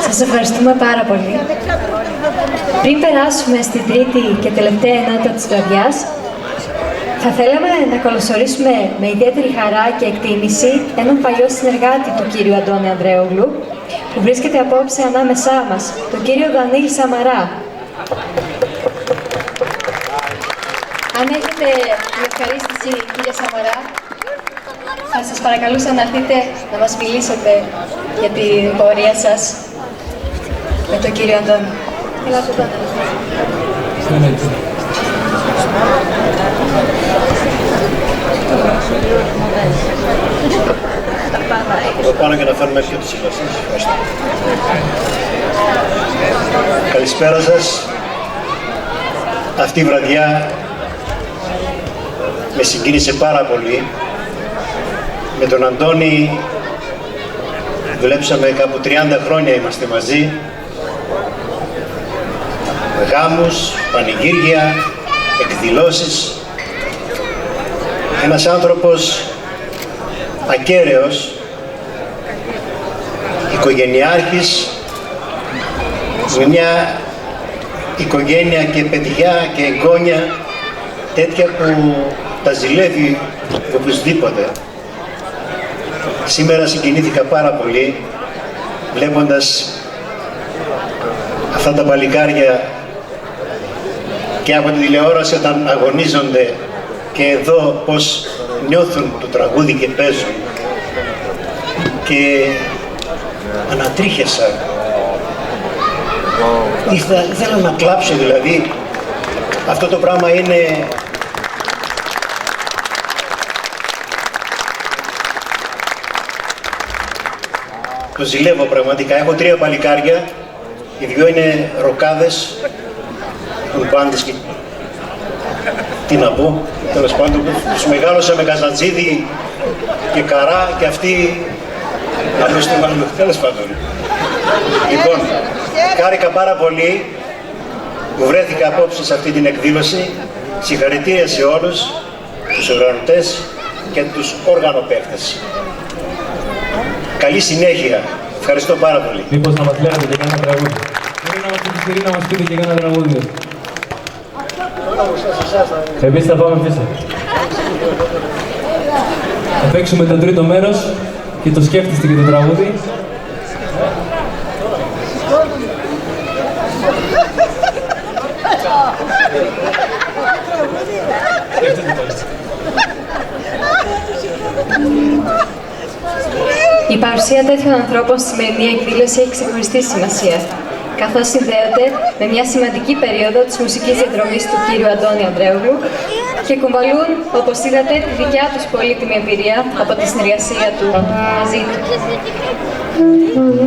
Σας ευχαριστούμε πάρα πολύ. Πριν περάσουμε στην τρίτη και τελευταία ενότητα της βραδιάς, θα θέλαμε να καλωσορίσουμε με ιδιαίτερη χαρά και εκτίμηση έναν παλιό συνεργάτη του κύριου Αντώνη Ανδρέογλου, που βρίσκεται απόψε ανάμεσά μας, τον κύριο Δανίλη Σαμαρά. Αν έχετε την ευχαρίστηση, κύριε Σαμαρά, θα σας παρακαλούσα να έρθετε να μας μιλήσετε για την πορεία σας με τον κύριο Αντώνη. Ελάτε εδώ. Εδώ πάνω για να φέρουμε πιο τις συμβασίες. Ευχαριστώ. Καλησπέρα σας. Αυτή η βραδιά με συγκίνησε πάρα πολύ. Με τον Αντώνη δουλέψαμε κάπου 30 χρόνια, είμαστε μαζί. Γάμους, πανηγύρια, εκδηλώσεις. Ένας άνθρωπος ακέραιος, οικογενειάρχης, με μια οικογένεια και παιδιά και εγγόνια τέτοια που τα ζηλεύει οπωσδήποτε. Σήμερα συγκινήθηκα πάρα πολύ βλέποντας αυτά τα παλικάρια και από τη τηλεόραση όταν αγωνίζονται και εδώ πώς νιώθουν το τραγούδι και παίζουν, και ανατρίχιασα. Ήθελα να κλάψω, δηλαδή αυτό το πράγμα είναι το ζηλεύω πραγματικά. Έχω 3 παλικάρια, οι 2 είναι ροκάδες, έχουν πάντες και τι να πω, τέλος πάντων, τους μεγάλωσα με Καζαντζίδη και Καρά και αυτοί απλώς το βάλουν, τέλος πάντων. Λοιπόν, χάρηκα πάρα πολύ που βρέθηκα απόψε σε αυτή την εκδήλωση. Συγχαρητήρια σε όλους τους οργανωτές και τους οργανοπαίχτες. Καλή συνέχεια. Ευχαριστώ πάρα πολύ. Μήπως να μας λέγατε και κάνα τραγούδι. Μπορεί να μας πείτε να μας πείτε και κάνα τραγούδι. Εμείς θα πάμε πίσω. Θα παίξουμε το τρίτο μέρος και το σκέφτεστε και το τραγούδι. Η παρουσία τέτοιων ανθρώπων στη σημερινή εκδήλωση έχει ξεχωριστή σημασία, καθώς συνδέονται με μια σημαντική περίοδο της μουσικής διαδρομής του κύριου Αντώνη Ανδρέογλου και κουβαλούν, όπως είδατε, τη δικιά τους πολύτιμη εμπειρία από τη συνεργασία του μαζί του.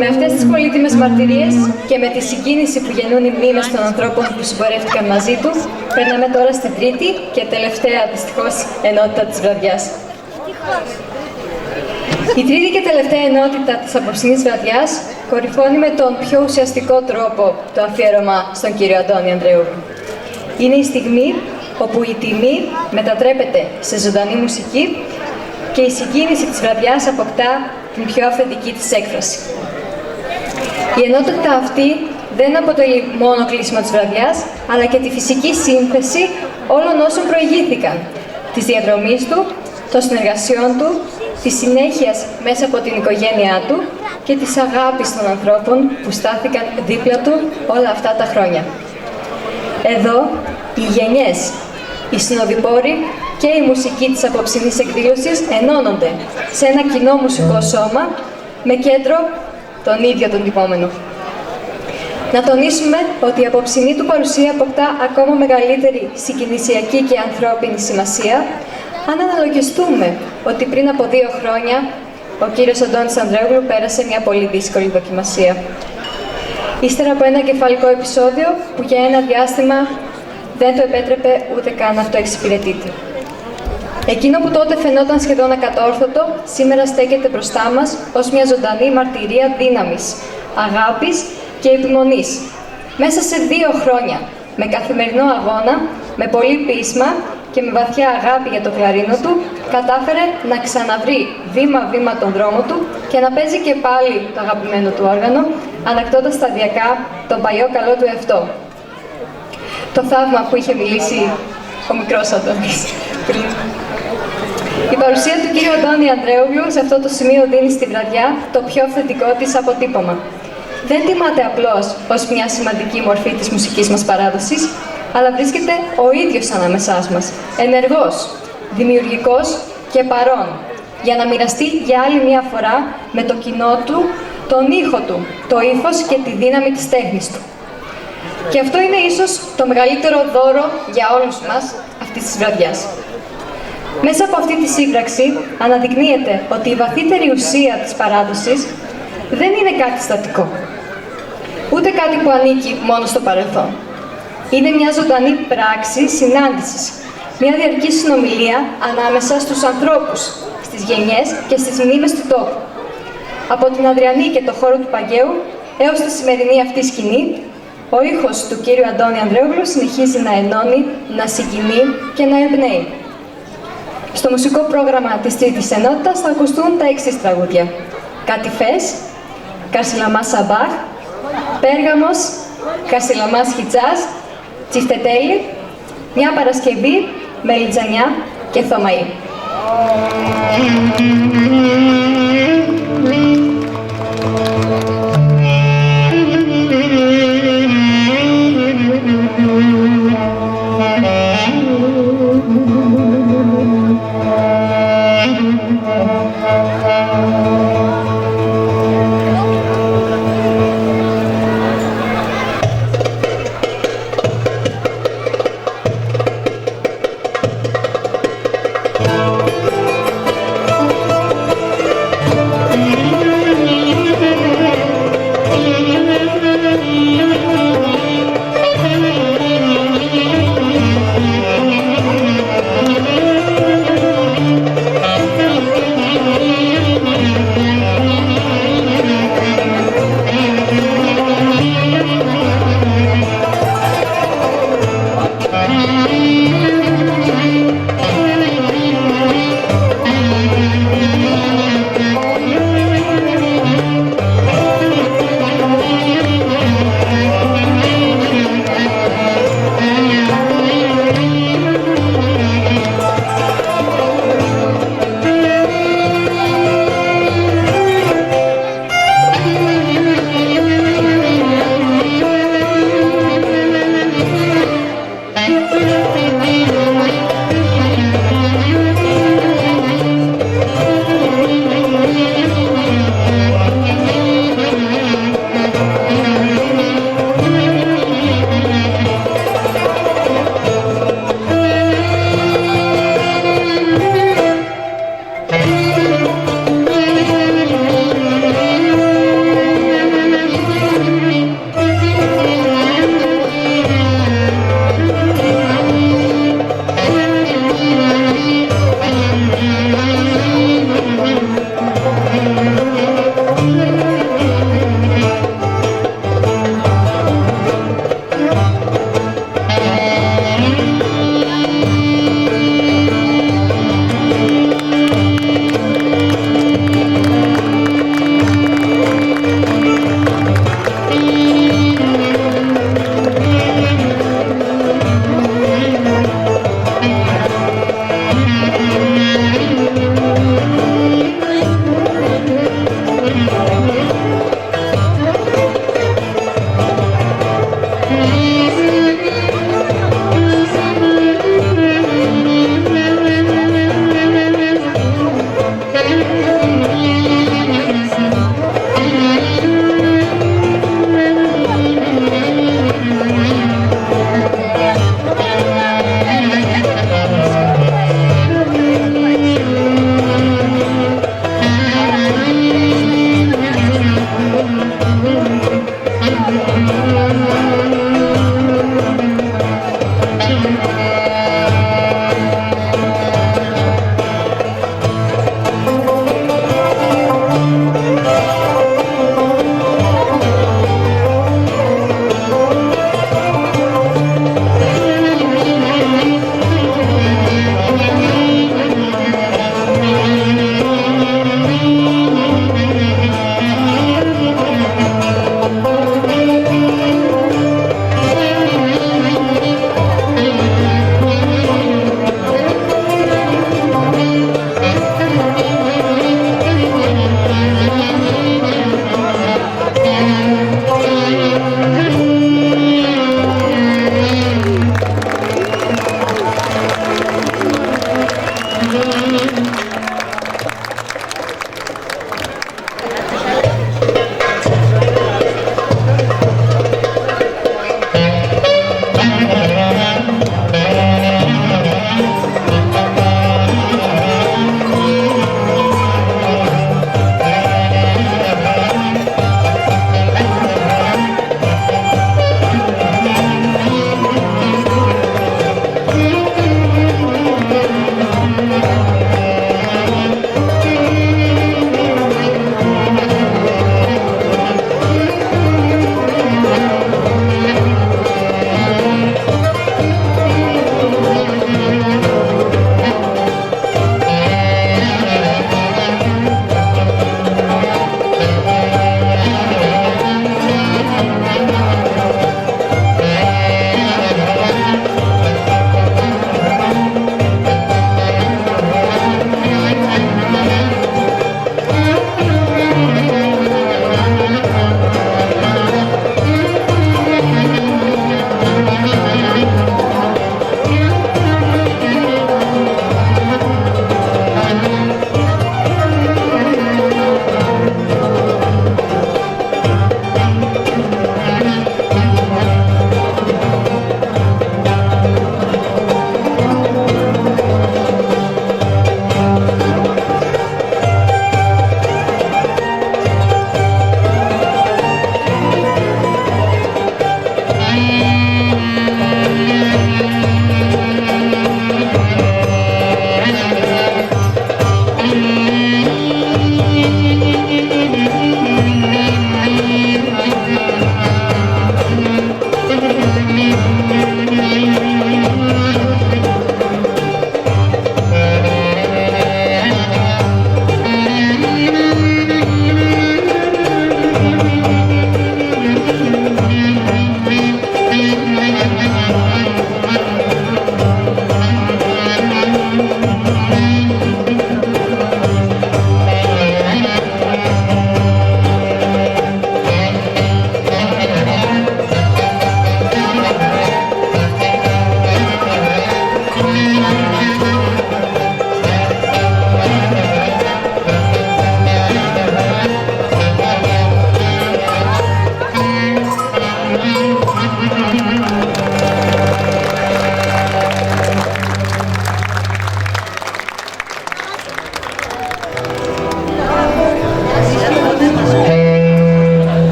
Με αυτές τις πολύτιμες μαρτυρίες και με τη συγκίνηση που γεννούν οι μνήμες των ανθρώπων που συμπορεύτηκαν μαζί του, περνάμε τώρα στην τρίτη και τελευταία, δυστυχώς, ενότητα της βραδιάς. Η τρίτη και τελευταία ενότητα της απόψινής βραδιάς κορυφώνει με τον πιο ουσιαστικό τρόπο το αφιέρωμα στον κύριο Αντώνη Ανδρέογλου. Είναι η στιγμή όπου η τιμή μετατρέπεται σε ζωντανή μουσική και η συγκίνηση της βραδιάς αποκτά την πιο αυθεντική της έκφραση. Η ενότητα αυτή δεν αποτελεί μόνο κλείσιμο της βραδιάς, αλλά και τη φυσική σύνθεση όλων όσων προηγήθηκαν, της διαδρομής του, των συνεργασιών του, της συνέχειας μέσα από την οικογένειά του και της αγάπης των ανθρώπων που στάθηκαν δίπλα του όλα αυτά τα χρόνια. Εδώ, οι γενιές, οι συνοδοιπόροι και η μουσική της απόψινής εκδήλωσης ενώνονται σε ένα κοινό μουσικό σώμα με κέντρο τον ίδιο τον τυπόμενο. Να τονίσουμε ότι η απόψινή του παρουσία αποκτά ακόμα μεγαλύτερη συγκινησιακή και ανθρώπινη σημασία αν αναλογιστούμε ότι πριν από 2 χρόνια ο κύριος Αντώνης Ανδρέογλου πέρασε μια πολύ δύσκολη δοκιμασία. Ύστερα από ένα κεφαλικό επεισόδιο που για ένα διάστημα δεν το επέτρεπε ούτε καν να αυτοεξυπηρετείται. Εκείνο που τότε φαινόταν σχεδόν ακατόρθωτο, σήμερα στέκεται μπροστά μας ως μια ζωντανή μαρτυρία δύναμης, αγάπης και επιμονής. Μέσα σε 2 χρόνια, με καθημερινό αγώνα, με πολύ πείσμα και με βαθιά αγάπη για το κλαρίνο του, κατάφερε να ξαναβρει βήμα-βήμα τον δρόμο του και να παίζει και πάλι το αγαπημένο του όργανο, ανακτώντας σταδιακά τον παλιό καλό του εαυτό. Το θαύμα που είχε μιλήσει ο μικρός Αντώνης πριν. Η παρουσία του κύριου Αντώνη Ανδρέογλου σε αυτό το σημείο δίνει στη βραδιά το πιο αυθεντικό της αποτύπωμα. Δεν τιμάται απλώς ως μια σημαντική μορφή της μουσικής μας παράδοσης, αλλά βρίσκεται ο ίδιος ανάμεσά μας, ενεργός, δημιουργικός και παρόν, για να μοιραστεί για άλλη μια φορά με το κοινό του, τον ήχο του, το ύφος και τη δύναμη της τέχνης του. Και αυτό είναι ίσως το μεγαλύτερο δώρο για όλους μας αυτής της βραδιάς. Μέσα από αυτή τη σύμπραξη αναδεικνύεται ότι η βαθύτερη ουσία της παράδοσης δεν είναι κάτι στατικό, ούτε κάτι που ανήκει μόνο στο παρελθόν. Είναι μια ζωντανή πράξη συνάντησης, μια διαρκή συνομιλία ανάμεσα στους ανθρώπους, στις γενιές και στις μνήμες του τόπου. Από την Αδριανή και το χώρο του Παγαίου έως τη σημερινή αυτή σκηνή, ο ήχος του κύριου Αντώνη Ανδρέογλου συνεχίζει να ενώνει, να συγκινεί και να εμπνέει. Στο μουσικό πρόγραμμα της τρίτης ενότητας θα ακουστούν τα εξής τραγούδια: Κατιφές, Καρσιλαμάς Σαμπάχ, Πέργαμος, Καρσιλαμάς Χιτζάς, Τσιφτετέλη, Μια Παρασκευή, Μελιτζανιά και Θωμαΐ.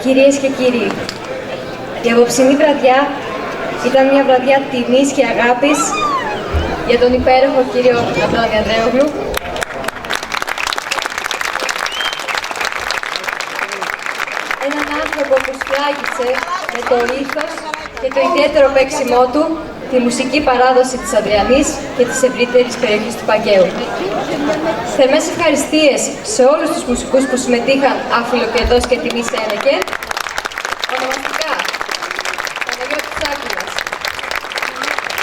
κυρίες και κύριοι, η απόψινή βραδιά ήταν μια βραδιά τιμής και αγάπης για τον υπέροχο κύριο Αντώνη Ανδρέογλου. Έναν άνθρωπο που σφράγισε με το ήθος και το ιδιαίτερο παίξιμό του τη μουσική παράδοση της Αδριανής και της ευρύτερης περιοχής του Παγκαίου. Θερμές ευχαριστίες σε όλους τους μουσικούς που συμμετείχαν αφιλοκερδός και τιμή Σένεκε. Ονομαστικά, Παναγιώτης Τσάκουλας,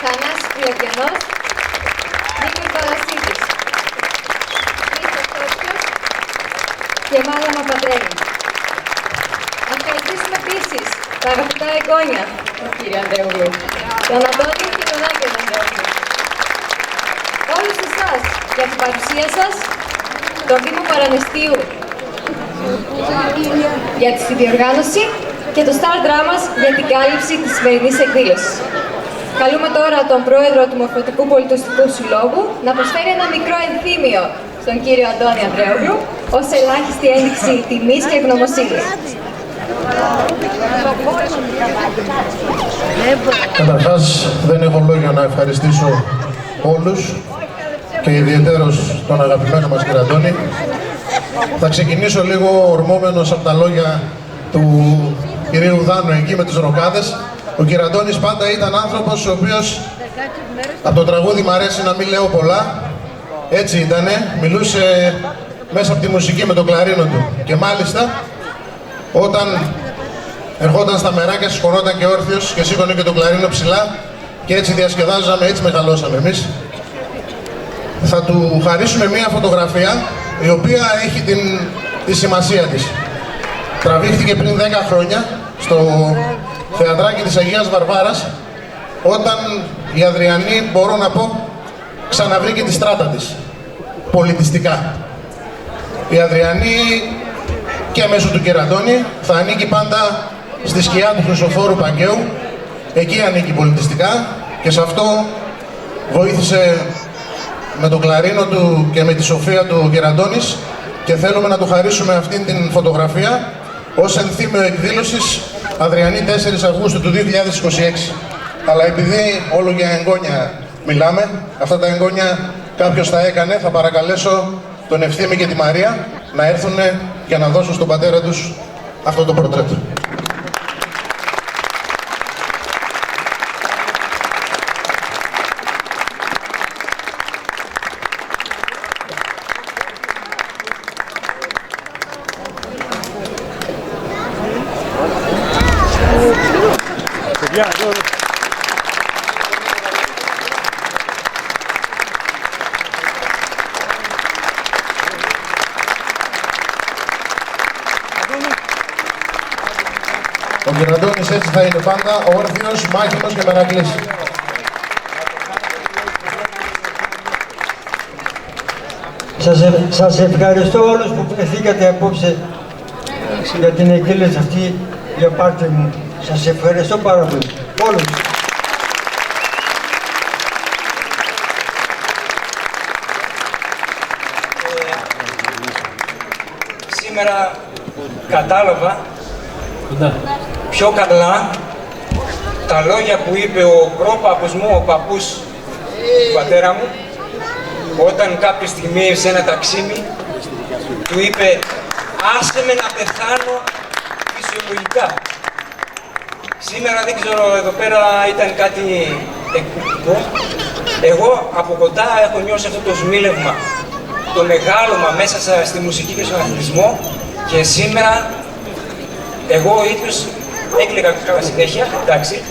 Θανάσης Τριογενός, Νίκος Παρασίδης, Χρήστος Τόξιος και Μάγαμα Πατρέλη. Να ευχαριστήσουμε επίσης τα αγαπητά εγγόνια του κύριου Ανδρέογλου, τον Αντώνη και τον Άγγελο Ανδρέογλου. Όλους εσάς για την παρουσία σας, τον Δήμο Παραναιστείου για τη διοργάνωση και το Star Dramas για την κάλυψη της σημερινής εκδήλωσης. Καλούμε τώρα τον Πρόεδρο του Μορφωτικού Πολιτιστικού Συλλόγου να προσφέρει ένα μικρό ενθύμιο στον κύριο Αντώνη Ανδρέογλου ως ελάχιστη ένδειξη τιμής και ευγνωμοσύνης. Καταρχάς, δεν έχω λόγια να ευχαριστήσω όλους και ιδιαιτέρως τον αγαπημένο μας κύριο Αντώνη. Θα ξεκινήσω λίγο ορμόμενος από τα λόγια του κυρίου Δάνου εκεί με τις ροκάδες. Ο κύριος Αντώνης πάντα ήταν άνθρωπος ο οποίος, από το τραγούδι «Μ' αρέσει να μην λέω πολλά», έτσι ήτανε, μιλούσε μέσα από τη μουσική με τον κλαρίνο του. Και μάλιστα, όταν ερχόταν στα μεράκια, σηκωνόταν και όρθιος και σήκωνε και τον κλαρίνο ψηλά και έτσι διασκεδάζαμε, έτσι μεγαλώσαμε εμείς. Θα του χαρίσουμε μία φωτογραφία η οποία έχει τη σημασία της. Τραβήχτηκε πριν 10 χρόνια στο θεατράκι της Αγίας Βαρβάρας, όταν η Αδριανή, μπορώ να πω, ξαναβρήκε τη στράτα της, πολιτιστικά. Η Αδριανή και μέσω του κύριου Αντώνη θα ανήκει πάντα στη σκιά του Χριστοφόρου Παγκαίου, εκεί ανήκει πολιτιστικά και σε αυτό βοήθησε με το κλαρίνο του και με τη σοφία του κύριο Αντώνης και θέλουμε να του χαρίσουμε αυτήν την φωτογραφία ως ενθύμιο εκδήλωσης Αδριανή 4 Αυγούστου του 2026. Αλλά επειδή όλο για εγγόνια μιλάμε, αυτά τα εγγόνια κάποιος τα έκανε, θα παρακαλέσω τον Ευθύμη και τη Μαρία να έρθουν για να δώσουν στον πατέρα τους αυτό το πορτρέτο. Ο κύριος Αντώνης έτσι θα είναι πάντα, όρθιος, μάχημος και μερακλής. Σας ευχαριστώ όλους που βρεθήκατε απόψε για την εκδήλωση αυτή για πάρτι μου. Σας ευχαριστώ πάρα πολύ. Όλους. Σήμερα κατάλαβα πιο καλά τα λόγια που είπε ο πρόπαπος μου, ο παππούς του πατέρα μου, όταν κάποια στιγμή σε ένα ταξίμι του είπε «Άσε με να πεθάνω φυσιολογικά». Σήμερα δεν ξέρω, εδώ πέρα ήταν κάτι εκπληκτικό. Εγώ από κοντά έχω νιώσει αυτό το σμίλευμα, το μεγάλωμα μέσα στη μουσική και στον αθλητισμό και σήμερα εγώ ο ίδιος έκλαιγα κατά συνέχεια, εντάξει.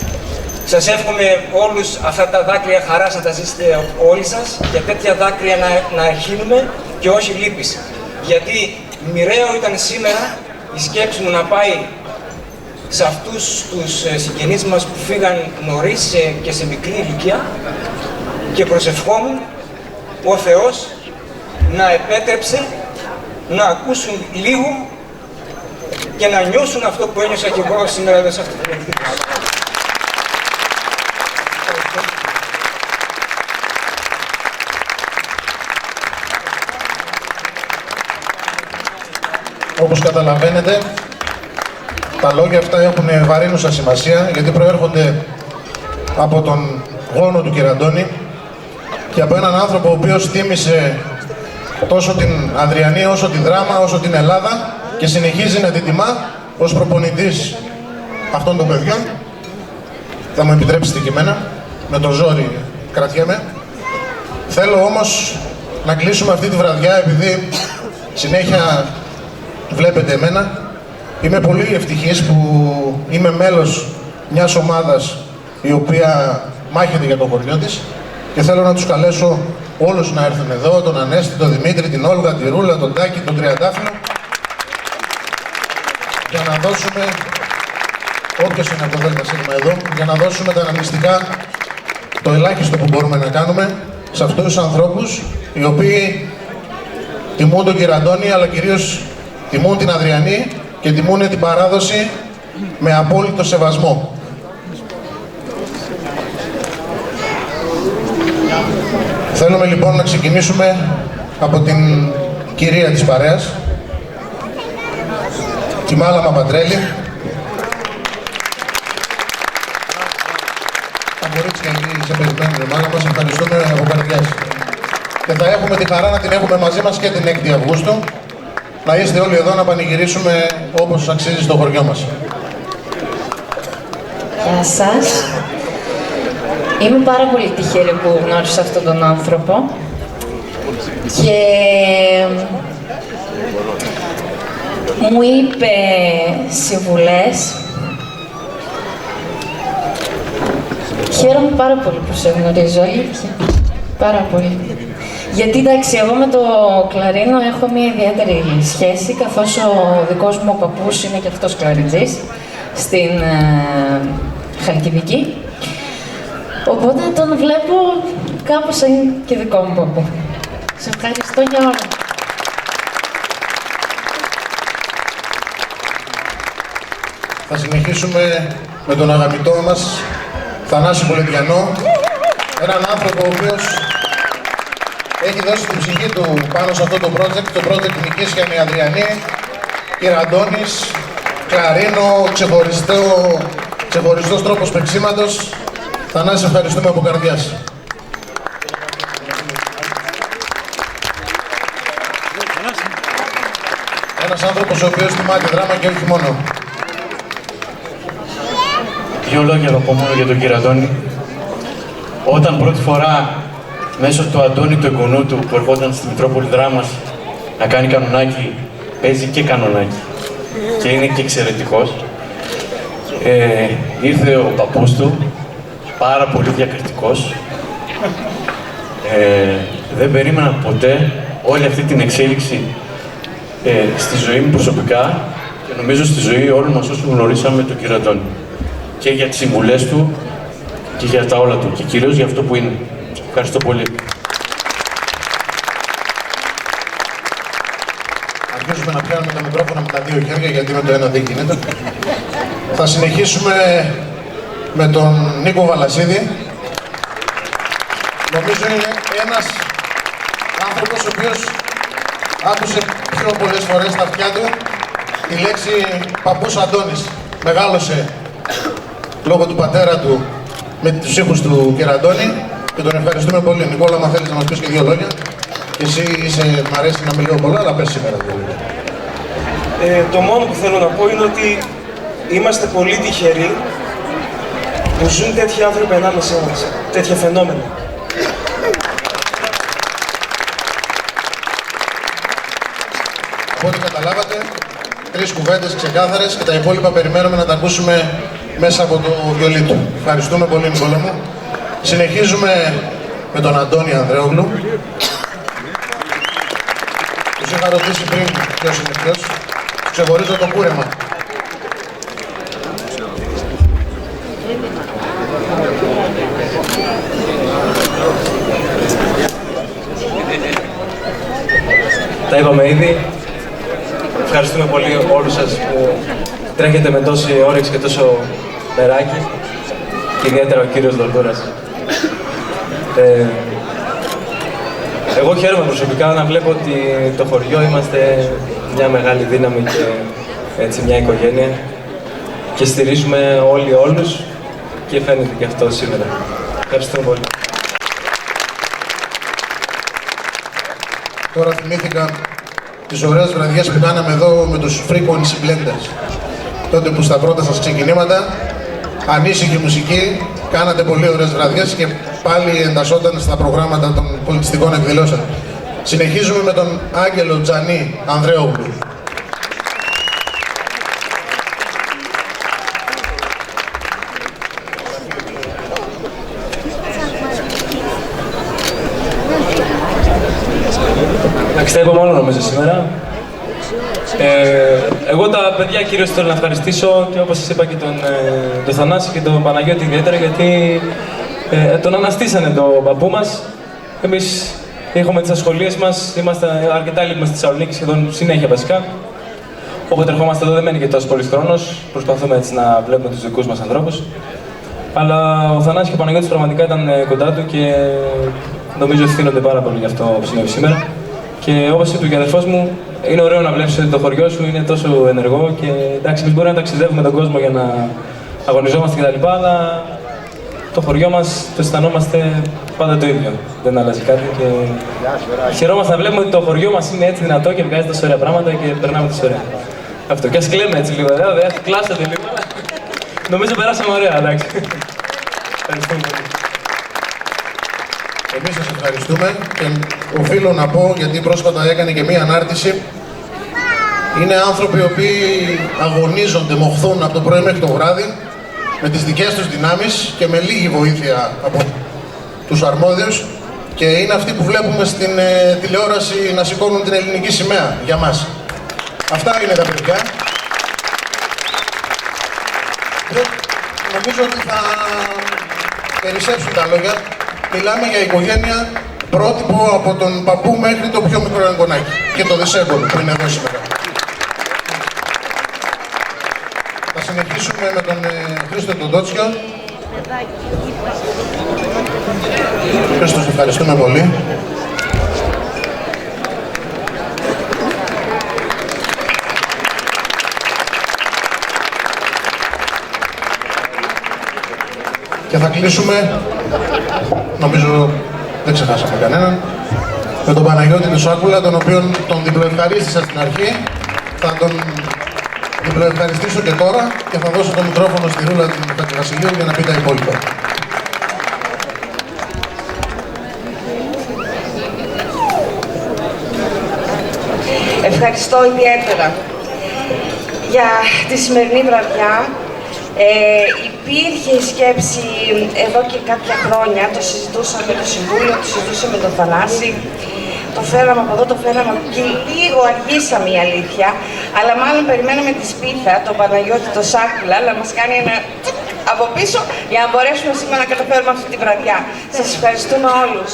Σας εύχομαι όλους αυτά τα δάκρυα χαράς να τα ζήσετε όλοι σας και τέτοια δάκρυα να αρχίνουμε και όχι λύπης. Γιατί μοιραίο ήταν σήμερα η σκέψη μου να πάει σε αυτούς τους συγγενείς μας που φύγαν νωρίς και σε μικρή ηλικία και προσευχόμουν ο Θεός να επέτρεψε να ακούσουν λίγο και να νιώσουν αυτό που ένιωσα και εγώ σήμερα εδώ σε αυτή την εκδήλωση. Όπως καταλαβαίνετε, Τα λόγια αυτά έχουν βαρύνουσα σημασία, γιατί προέρχονται από τον γόνο του κύριου Αντώνη και από έναν άνθρωπο ο οποίος τίμησε τόσο την Ανδριανή, όσο τη Δράμα, όσο την Ελλάδα και συνεχίζει να την τιμά ως προπονητής αυτών των παιδιών. Θα μου επιτρέψετε και εμένα, με το ζόρι κρατιέμαι. Θέλω όμως να κλείσουμε αυτή τη βραδιά, επειδή συνέχεια βλέπετε εμένα. Είμαι πολύ ευτυχής που είμαι μέλος μιας ομάδας η οποία μάχεται για το χωριό της και θέλω να τους καλέσω όλους να έρθουν εδώ, τον Ανέστη, τον Δημήτρη, την Όλγα, τη Ρούλα, τον Τάκη, τον Τριαντάφυλλο, για να δώσουμε, όποιος είναι από το ΔΣ εδώ, για να δώσουμε τα αναμνηστικά, το ελάχιστο που μπορούμε να κάνουμε σε αυτούς τους ανθρώπους οι οποίοι τιμούν τον κύριο Αντώνη, αλλά κυρίως τιμούν την Ανδριανή και τιμούν την παράδοση με απόλυτο σεβασμό. Θέλουμε λοιπόν να ξεκινήσουμε από την κυρία της παρέας, τη Μάλαμα Πατρέλη. Τα κορίτσια εκεί σε περιμένουν, Μάλαμα, σε ευχαριστούμε από καρδιάς. Και θα έχουμε τη χαρά να την έχουμε μαζί μας και την 6η Αυγούστου. Να είστε όλοι εδώ να πανηγυρίσουμε όπως αξίζει στο χωριό μας. Γεια σας. Είμαι πάρα πολύ τυχερή που γνώρισα αυτόν τον άνθρωπο και μου είπε συμβουλές. Χαίρομαι πάρα πολύ που σε γνωρίζω, αλήθεια. Πάρα πολύ. Γιατί εντάξει, εγώ με το κλαρίνο έχω μια ιδιαίτερη σχέση, καθώς ο δικός μου ο παππούς είναι και αυτός κλαριτζής στην Χαλκιδική. Οπότε τον βλέπω κάπως σαν και δικό μου παππού. Σε ευχαριστώ για όλα. Θα συνεχίσουμε με τον αγαπητό μας Θανάση Πολετιανό, έναν άνθρωπο ο οποίος έχει δώσει την ψυχή του πάνω σε αυτό το project Νικήσια με Ανδριανή, κύριε Αντώνης, κλαρίνο, ξεχωριστός τρόπος παίξηματος. Θανάση, ευχαριστούμε από καρδιάς. Ένας άνθρωπος ο οποίος τιμά τη Δράμα και όχι μόνο. Δύο λόγια από μόνο για τον κύριο Αντώνη. Όταν πρώτη φορά μέσω του Αντώνη του εγγονού του που ερχόταν στη Μητρόπολη Δράμας να κάνει κανονάκι, παίζει και κανονάκι και είναι και εξαιρετικός. Ήρθε ο παππούς του, πάρα πολύ διακριτικός. Δεν περίμενα ποτέ όλη αυτή την εξέλιξη στη ζωή μου προσωπικά και νομίζω στη ζωή όλων μας όσους γνωρίσαμε τον κύριο Αντώνη. Και για τις συμβουλές του και για τα όλα του και κυρίως για αυτό που είναι. Ευχαριστώ πολύ. Αρχίζουμε να πιάνουμε τα μικρόφωνα με τα δύο χέρια γιατί με το ένα δεν γίνεται. Θα συνεχίσουμε με τον Νίκο Βαλασίδη. Νομίζω είναι ένας άνθρωπος ο οποίος άκουσε πιο πολλές φορές στα αυτιά του τη λέξη παππούς Αντώνης. Μεγάλωσε λόγω του πατέρα του με τους ήχους του κ. Αντώνη και τον ευχαριστούμε πολύ. Νικόλα, αν θέλεις να μας πεις και δύο λόγια. Και εσύ μ' αρέσει να μιλάω πολλά, αλλά πες σήμερα δύο λόγια. Το μόνο που θέλω να πω είναι ότι είμαστε πολύ τυχεροί που ζουν τέτοιοι άνθρωποι ανάμεσά μας, τέτοια φαινόμενα. Από ό,τι καταλάβατε, 3 κουβέντες ξεκάθαρες και τα υπόλοιπα περιμένουμε να τα ακούσουμε μέσα από το βιολί του. Ευχαριστούμε πολύ, Νικόλα μου. Συνεχίζουμε με τον Αντώνη Ανδρέογλου. Τους είχα ρωτήσει πριν ποιος είναι ποιος. Ξεχωρίζω το κούρεμα. Τα είπαμε ήδη. Ευχαριστούμε πολύ όλους σας που τρέχετε με τόση όρεξη και τόσο μεράκι και ιδιαίτερα ο κύριος Δορδούρας. Εγώ χαίρομαι προσωπικά να βλέπω ότι το χωριό είμαστε μια μεγάλη δύναμη και έτσι μια οικογένεια. και στηρίζουμε όλοι όλους και φαίνεται και αυτό σήμερα. Ευχαριστούμε πολύ. Τώρα θυμήθηκα τις ωραίες βραδιές που κάναμε εδώ με τους Frequency Blenders. Τότε που στα πρώτα σας ξεκινήματα, ανήσυχη μουσική, κάνατε πολύ ωραίες βραδιές και πάλι εντασσόταν στα προγράμματα των πολιτιστικών εκδηλώσεων. Συνεχίζουμε με τον Άγγελο Τζανί Ανδρέογλου. Τα είπα μόνο νομίζω σήμερα. Εγώ τα παιδιά κυρίως θέλω να ευχαριστήσω και όπως σας είπα και τον Θανάση και τον Παναγιώτη ιδιαίτερα γιατί τον αναστήσανε τον παππού μας. Εμείς έχουμε τις ασχολίες μας, είμαστε αρκετά λίγο στη Θεσσαλονίκη, σχεδόν συνέχεια βασικά. Όποτε ερχόμαστε εδώ δεν μένει και τόσο πολύς χρόνος, προσπαθούμε έτσι να βλέπουμε τους δικούς μας ανθρώπους. Αλλά ο Θανάσης και ο Παναγιώτης πραγματικά ήταν κοντά του και νομίζω ευθύνονται πάρα πολύ για αυτό που συνέβη σήμερα. Και όπως είπε και ο αδερφός μου, είναι ωραίο να βλέπεις ότι το χωριό σου είναι τόσο ενεργό και εντάξει, εμείς μπορεί να ταξιδεύουμε τον κόσμο για να αγωνιζόμαστε κτλ. Αλλά το χωριό μας το αισθανόμαστε πάντα το ίδιο. Δεν αλλάζει κάτι και χαιρόμαστε να βλέπουμε ότι το χωριό μας είναι έτσι δυνατό και βγάζει τόσο ωραία πράγματα και περνάμε τόσο ωραία. Αυτό. Και ας κλαίμε έτσι λίγο, δεν κλάσατε λίγο. Νομίζω περάσαμε ωραία, εντάξει. Ευχαριστούμε πολύ. Εμείς σας ευχαριστούμε και οφείλω να πω, γιατί πρόσφατα έκανε και μία ανάρτηση, είναι άνθρωποι οι οποίοι αγωνίζονται, μοχθούν από το πρωί μέχρι το βράδυ με τις δικές τους δυνάμεις και με λίγη βοήθεια από τους αρμόδιους και είναι αυτοί που βλέπουμε στην τηλεόραση να σηκώνουν την ελληνική σημαία για μας. Αυτά είναι τα παιδιά. Νομίζω ότι θα περισσέψουν τα λόγια. Μιλάμε για οικογένεια πρότυπο από τον παππού μέχρι το πιο μικρό εγγονάκι και το δυσέγγονο που είναι εδώ σήμερα. Θα συνεχίσουμε με τον Χρήστο τον Τότσιο. Χρήστο, ευχαριστούμε πολύ. Και θα κλείσουμε, νομίζω δεν ξεχάσαμε κανέναν, με τον Παναγιώτη του Σάκουλα, τον οποίον τον διπλοευχαρίστησα στην αρχή. Θα τον διπλοευχαριστήσω και τώρα και θα δώσω το μικρόφωνο στη Ρούλα του Βασιλείου για να πει τα υπόλοιπα. Ευχαριστώ ιδιαίτερα για τη σημερινή βραδιά. Υπήρχε η σκέψη εδώ και κάποια χρόνια, το συζητούσαμε με το Συμβούλιο, το συζητούσαμε με τον Θανάση, το φέραμε από εδώ, το φέραμε από εκεί, λίγο αργήσαμε η αλήθεια, αλλά μάλλον περιμέναμε τη σπίθα, τον Παναγιώτη, τον Σάκουλα, να μας κάνει ένα από πίσω για να μπορέσουμε σήμερα να καταφέρουμε αυτή τη βραδιά. Σας ευχαριστούμε όλους.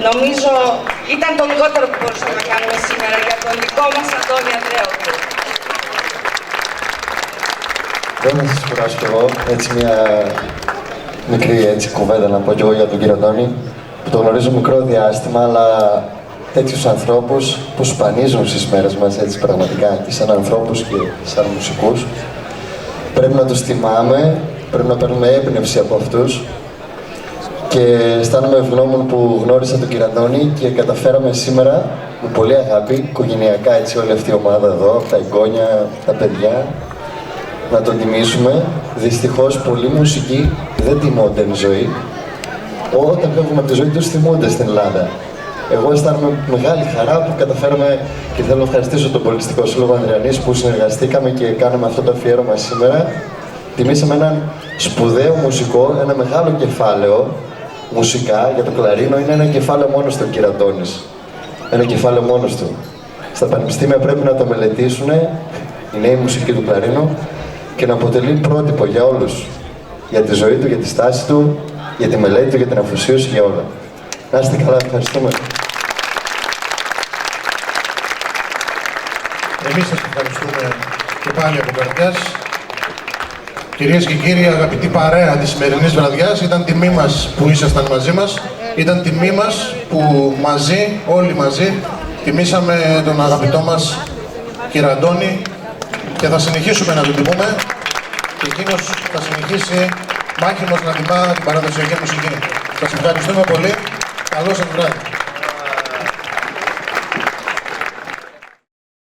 Νομίζω ήταν το λιγότερο που μπορούσαμε να κάνουμε σήμερα για τον δικό μας Αντώνη Ανδρέογλου. Θέλω να σας κουράσω κι εγώ, έτσι μια μικρή κουβέντα να πω κι εγώ για τον κύριο Αντώνη, που το γνωρίζω μικρό διάστημα, αλλά τέτοιους ανθρώπους που σπανίζουν στις μέρες μας, έτσι πραγματικά, και σαν ανθρώπους και σαν μουσικούς, πρέπει να τους τιμάμε, πρέπει να παίρνουμε έμπνευση από αυτούς και αισθάνομαι ευγνώμων που γνώρισα τον κύριο Αντώνη και καταφέραμε σήμερα με πολύ αγάπη, οικογενειακά έτσι όλη αυτή η ομάδα εδώ, τα εγγόνια, τα παιδιά, να τον τιμήσουμε. Δυστυχώς πολλοί μουσικοί δεν τιμώνται την ζωή. Όταν φεύγουν από τη ζωή τους θυμούνται στην Ελλάδα. Εγώ αισθάνομαι μεγάλη χαρά που καταφέραμε και θέλω να ευχαριστήσω τον Πολιτιστικό Σύλλογο Ανδριανής που συνεργαστήκαμε και κάναμε αυτό το αφιέρωμα σήμερα. Τιμήσαμε έναν σπουδαίο μουσικό, ένα μεγάλο κεφάλαιο μουσικά για το κλαρίνο. Είναι ένα κεφάλαιο μόνος του, κύριε Αντώνης. Ένα κεφάλαιο μόνος του. Στα πανεπιστήμια πρέπει να το μελετήσουν η νέη μουσική του κλαρίνου και να αποτελεί πρότυπο για όλους. Για τη ζωή του, για τη στάση του, για τη μελέτη του, για την αφοσίωση, για όλα. Να είστε καλά, ευχαριστούμε. Εμείς σας ευχαριστούμε και πάλι από καρδιάς. Κυρίες και κύριοι, αγαπητή παρέα της σημερινής βραδιάς, ήταν τιμή μας που ήσασταν μαζί μας. Ήταν τιμή μας που μαζί, όλοι μαζί, τιμήσαμε τον αγαπητό μας κύριο Αντώνη και θα συνεχίσουμε να τον τιμούμε. και εκείνος θα συνεχίσει μάχημος να τιμά την παραδοσιακή μουσική. Σας ευχαριστούμε πολύ. Καλό σας βράδυ.